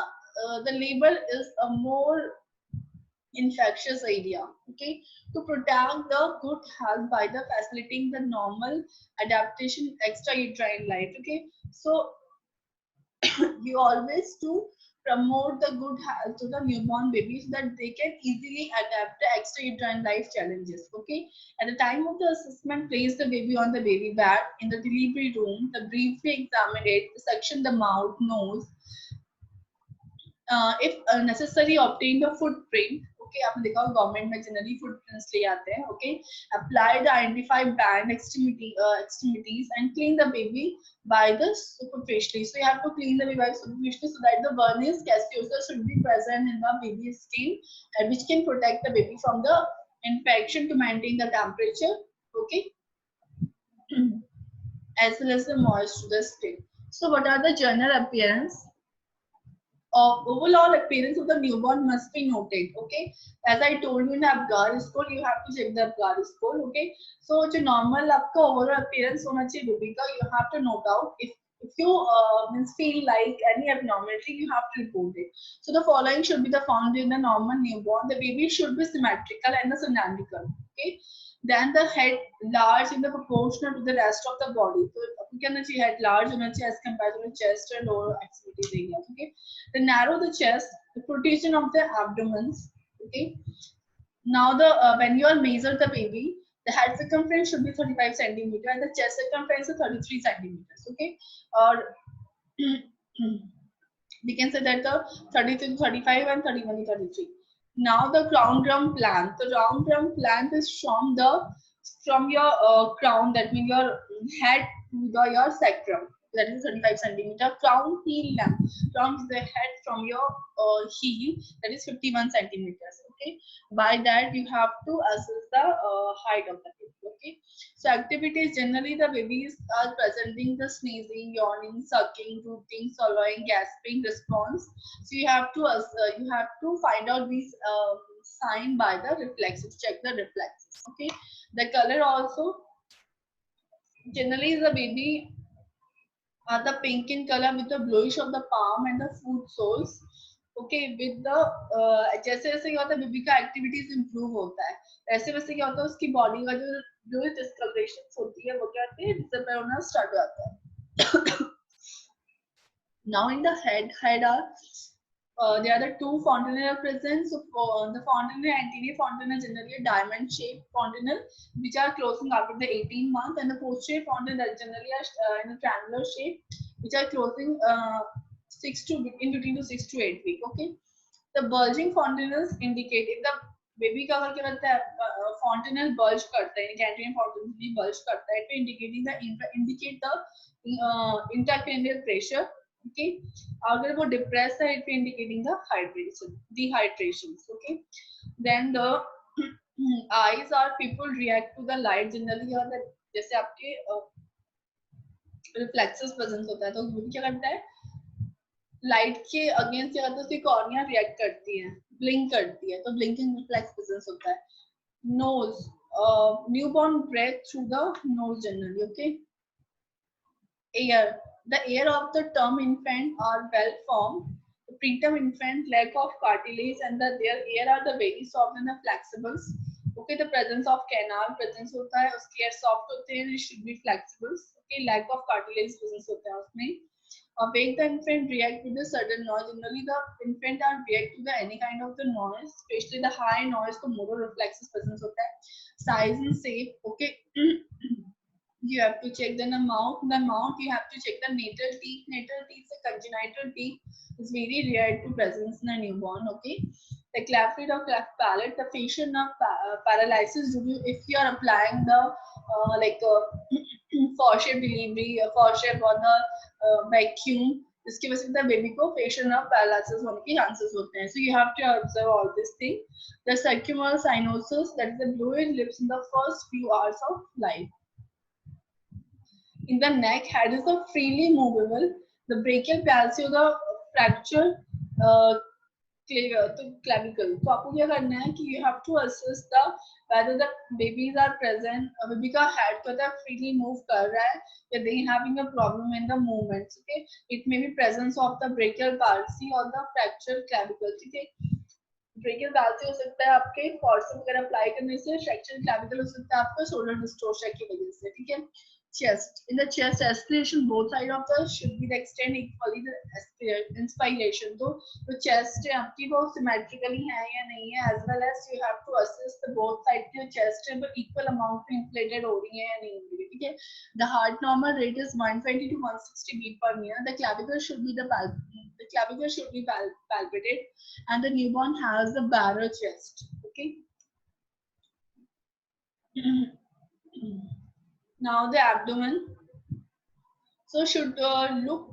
Speaker 1: the labor is a more infectious area. Okay, to protect the good health by the facilitating the normal adaptation extrauterine life. Okay, so we always to promote the good health to the newborn babies so that they can easily adapt the extrauterine life challenges. Okay, at the time of the assessment, place the baby on the baby bed in the delivery room, the briefly examine it, section the mouth, nose, if necessary obtain the footprint. Okay, आपने देखा government में generally footprints ले आते हैं. Okay, apply the identify band extremities and clean the baby by the superficially. So you have to clean the baby by superficially so that the vernix caseosa should be present in the baby's skin, which can protect the baby from the infection to maintain the temperature. Okay, as well as the moisture to the skin. So what are the general appearance? Overall appearance of the newborn must be noted. Okay, as I told you in Apgar score, you have to check the Apgar score. Okay, so जो normal आपका overall appearance होना चाहिए baby का, you have to note out. If you means feel like any abnormality, you have to report it. So the following should be the found in the normal newborn. The baby should be symmetrical and symmetrical. Okay, then the head large in the proportional to the rest of the body. So आपको क्या होना चाहिए, head large होना चाहिए as compared to the chest and lower extremities area. Okay, the narrow the chest, the protrusion of the abdomen. Okay, now the when you are measure the baby, the head circumference should be 35 centimeter and the chest circumference is 33 centimeters. Okay, or we can say that the 33 to 35 and 31 to 33. Now the round drum plant. The round drum plant is from the from your crown, that means your head to your sacrum, that is 35 centimeter. Crown heel length, from the head from your heel, that is 51 centimeters. Okay, by that you have to assess the height of the baby. Okay, so activities, generally the babies are presenting the sneezing, yawning, sucking, rooting, swallowing, gasping response. So you have to find out these sign by the reflexes, check the reflexes. Okay, the color also, generally the baby are the pink in color with the bluish of the palm and the foot soles. Okay, with the जैसे जैसे क्या होता है baby का activities improve होता है, वैसे वैसे क्या होता है उसकी बॉडी का जो जो डिस्कलरेशन होती है वो क्या होती है, डिसअपियर होना स्टार्ट हो जाता है. Now in the head are there are the two fontanelles present. So the fontanelle, anterior fontanelle, generally a diamond shaped fontanelle, which are closing after the 18th month, and the posterior fontanelle generally are in a triangular shape, which are closing in between to 6 to 8 weeks. Okay, the bulging fontanelles indicate if the baby का अगर क्या रहता है fontanelle bulge करता है, anterior fontanelle भी bulge करता है, तो indicating the indicate the intracranial pressure. Okay, अगर वो depressed है, it will indicating the dehydration. Okay, then the eyes are people react to the light generally, और जैसे आपके reflexes present होता है, तो वो क्या करता है, लाइट के अगेंस्ट क्या होता है, उसकी कॉर्निया रिएक्ट करती है, ब्लिंक करती है, तो ब्लिंकिंग रिफ्लेक्स प्रेजेंस होता है. Nose, newborn breathe through the nose generally. Okay, ear, the ear of the term infant are well formed. The preterm infant lack of cartilage and their ear are the very soft and the flexibles. Okay, the presence of canal presence होता है, उसके ear soft होते हैं, it should be flexibles. Okay, lack of cartilage presence होता है उसमें. Awake, the infant react to the sudden noise. Generally, the infant are react to the any kind of the noise, especially the high noise. तो motor reflexes presence होता है. Size and shape. Okay. You have to check the mouth. The mouth, you have to check the natal teeth. Natal teeth, the congenital teeth is very rare to presence in a newborn. Okay, the cleft lid or cleft palate, the facial nerve paralysis due to if you are applying the foreshape delivery, foreshape or the vacuum, इसकी वजह से baby को facial nerve paralysis होने के chances होते हैं. So you have to observe all this thing. The circular cyanosis, that is the bluish lips in the first few hours of life. In the neck, head is the freely movable. The brachial palsy or the fracture clavicle. तो आपको क्या करना है कि you have to assess the whether the babies are present, baby का head क्या होता है freely move कर रहा है या they having a problem in the movements. Okay, it may be presence of the brachial palsy or the fracture clavicle. ठीक है, brachial palsy हो सकता है आपके फॉर्सेप वगैरह अप्लाई करने से, फ्रैक्चर क्लैविकल हो सकता है आपका शोल्डर डिस्टोर्शन की वजह से. ठीक है, chest, in the chest aspiration both sides of the should be the extend equally the inspiration. तो chest आपकी वो symmetrically है या नहीं है, as well as you have to assess the both sides की chest है वो equal amount में inflated हो रही है या नहीं हो रही है. ठीक है, the heart normal rate is 120 to 160 beat per minute. The clavicle should be palpated, and the newborn has the barrel chest. Okay. Now the abdomen, so should look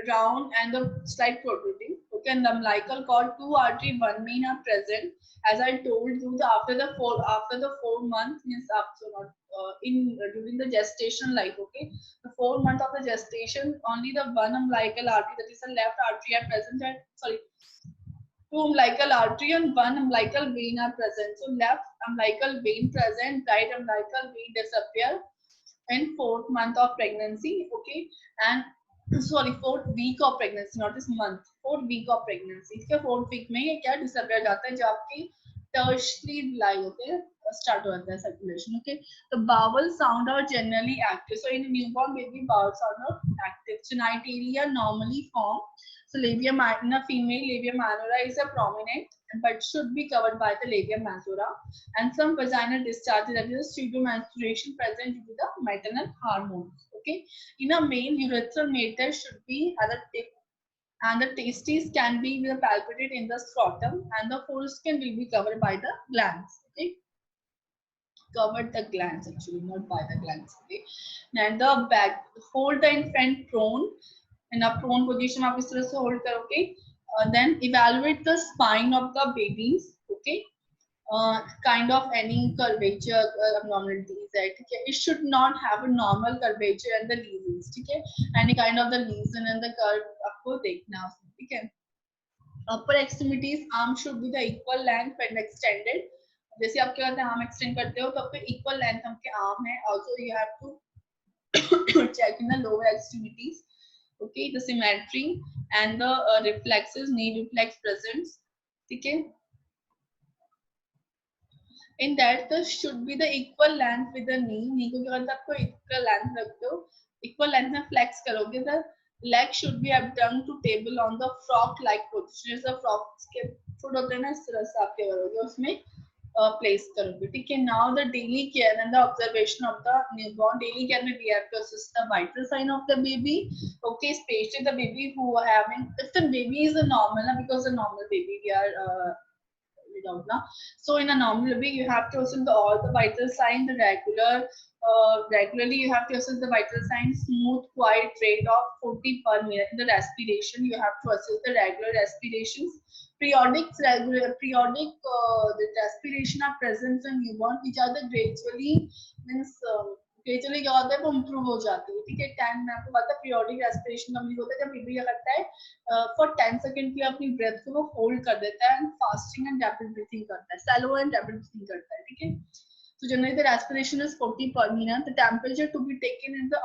Speaker 1: round and the slight protruding. Okay, and the umbilical cord, two artery, one vein are present. As I told you, after the 4 months means after not during the gestation life. Okay, the 4 month of the gestation, only the one umbilical artery, that is the left artery, are present. Two umbilical artery and one umbilical vein are present. So left umbilical vein present, right umbilical vein disappear in 4th month of pregnancy. Okay, and fourth week of pregnancy, not this month, 4th week of pregnancy. इसके 4th week में ये क्या disappear जाता है, जब आपकी tertiary villi होते हैं start हो जाता है circulation. Okay, the bowel sound are generally active. So in a newborn baby, bowel sound are active. Genitalia normally form. So labia in a female, labia minora is a prominent, but should be covered by the labia majora, and some vaginal discharge, that is pseudo menstruation present due to the maternal hormones. Okay, in a male, urethral mater should be at the tip, and the testes can be palpated in the scrotum, and the foreskin will be covered by the glands. Okay, covered the glands actually, not by the glands. Okay, and the back hold the infant prone in a prone position. आप इस तरह से hold करोगे. Then evaluate the spine of the babies. Okay, kind of any curvature abnormalities है, ठीक है. It should not have a normal curvature and the lesions, ठीक है. Any kind of the lesion and the curve आपको देखना है, ठीक है. Upper extremities arm should be the equal length and extended. जैसे आप क्या करते हैं आर्म एक्सटेंड करते हो तो आपके इक्वल लेंथ आपके आर्म है. Also you have to check in the lower extremities. Okay, the symmetry and the reflexes, knee reflex presence, ठीक है. In that the should be the equal length with the knee को क्या करते हैं आपको equal length रखते हो, equal length में flex करोगे. The leg should be upturned to table on the frog like position. जैसे frog के foot होते हैं ना, इस तरह से आप क्या करोगे उसमें place करोगे, ठीक है. Now the daily care and the observation of the newborn. Daily care में we have to assess the vital sign of the baby. Okay, especially the baby who are having, if the baby is a normal, because a normal baby we are without now. So in a normal baby, you have to assess all the vital signs, the regularly you have to assess the vital signs, smooth, quiet rate of 40 per minute. In the respiration, you have to assess the regular respirations. The respiration are present in newborn, which are the gradually means gradually क्या होता है वो improve हो जाती है, ठीक है. 10 में आपको पता है periodic respiration कब होता है, जब बेबी क्या करता है for 10 सेकंड के लिए अपनी ब्रेथ को वो होल्ड कर देता है and fasting and rapid breathing करता है, shallow and rapid breathing करता है, ठीक है. So generally the respiration is 40 per minute. The temperature to be taken in the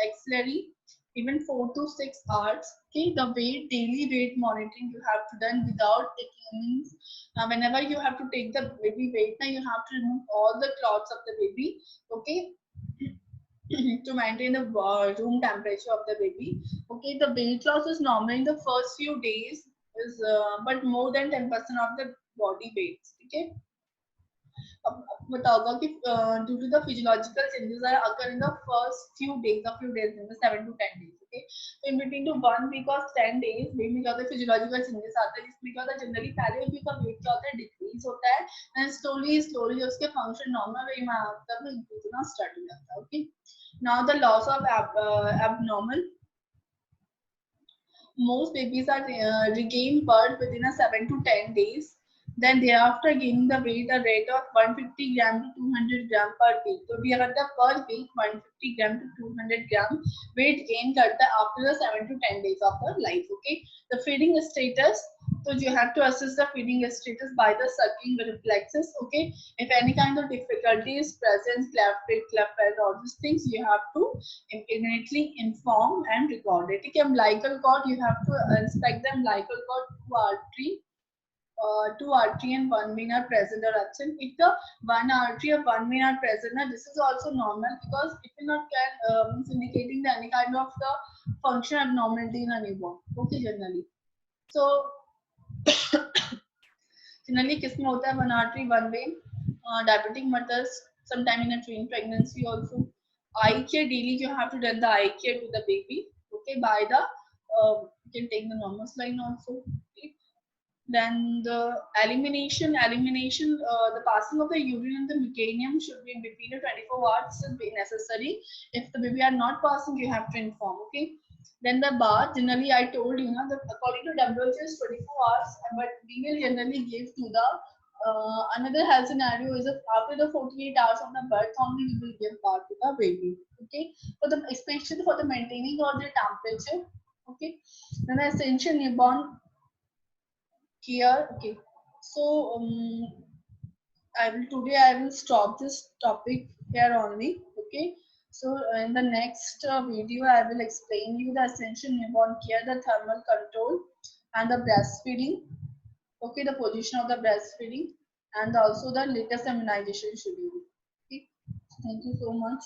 Speaker 1: axillary even 4 to 6 hours. Okay, the weight, daily weight monitoring you have to done without taking means whenever you have to take the baby weight, now you have to remove all the clots of the baby. Okay, to maintain the room temperature of the baby. Okay, the weight loss is normally in the first few days is but more than 10% of the body weight. Okay. अब बताओगा कि due to the physiological changes that occur in the first few days in the 7 to 10 days. Okay, so in between to 1 week or 10 days baby में क्या होता है physiological changes आते हैं, जिसमें क्या होता है जनरली पहले बेबी का वेट क्या होता है डिक्रीज होता है and slowly उसके फंक्शन नॉर्मल वे में आता है इंक्रीज होना स्टार्ट हो जाता है. Okay, now the loss of abnormal. Most babies are regain birth within a 7 to 10 days. Then thereafter gaining the weight a rate of 150 gram to 200 gram per week. So we have the per week 150 gram to 200 gram weight gain करता है after the 7 to 10 days of the life. Okay, the feeding status. So you have to assess the feeding status by the sucking reflexes. Okay, if any kind of difficulty is present, cleft lip, cleft palate, all these things you have to immediately inform and record it. Okay, umbilical cord you have to inspect the umbilical cord, two artery and one vein are present or absent. If the one artery or one vein are present, this is also normal because it will not means indicating the any kind of the function abnormality in a newborn. Okay, generally. So generally किसमें होता है one artery one vein, diabetic mothers, sometime in a twin pregnancy also. Eye care daily you have to do the eye care to the baby. Okay, by the you can take the normal line also. Okay. Then the elimination, the passing of the urine and the mecanum should be in between the 24 hours should be necessary. If the baby are not passing, you have to inform. Okay. Then the bath, generally I told you, that according to WHO is 24 hours, but we will generally give to the another health scenario is that after the 48 hours of the birth only we will give bath to the baby. Okay, for the especially for the maintaining of the temperature. Okay, then the essential newborn care. Okay, so I will stop this topic here only. Okay, so in the next video I will explain you the essential newborn care, the thermal control, and the breastfeeding. Okay, the position of the breastfeeding, and also the latest immunization schedule. Okay, thank you so much.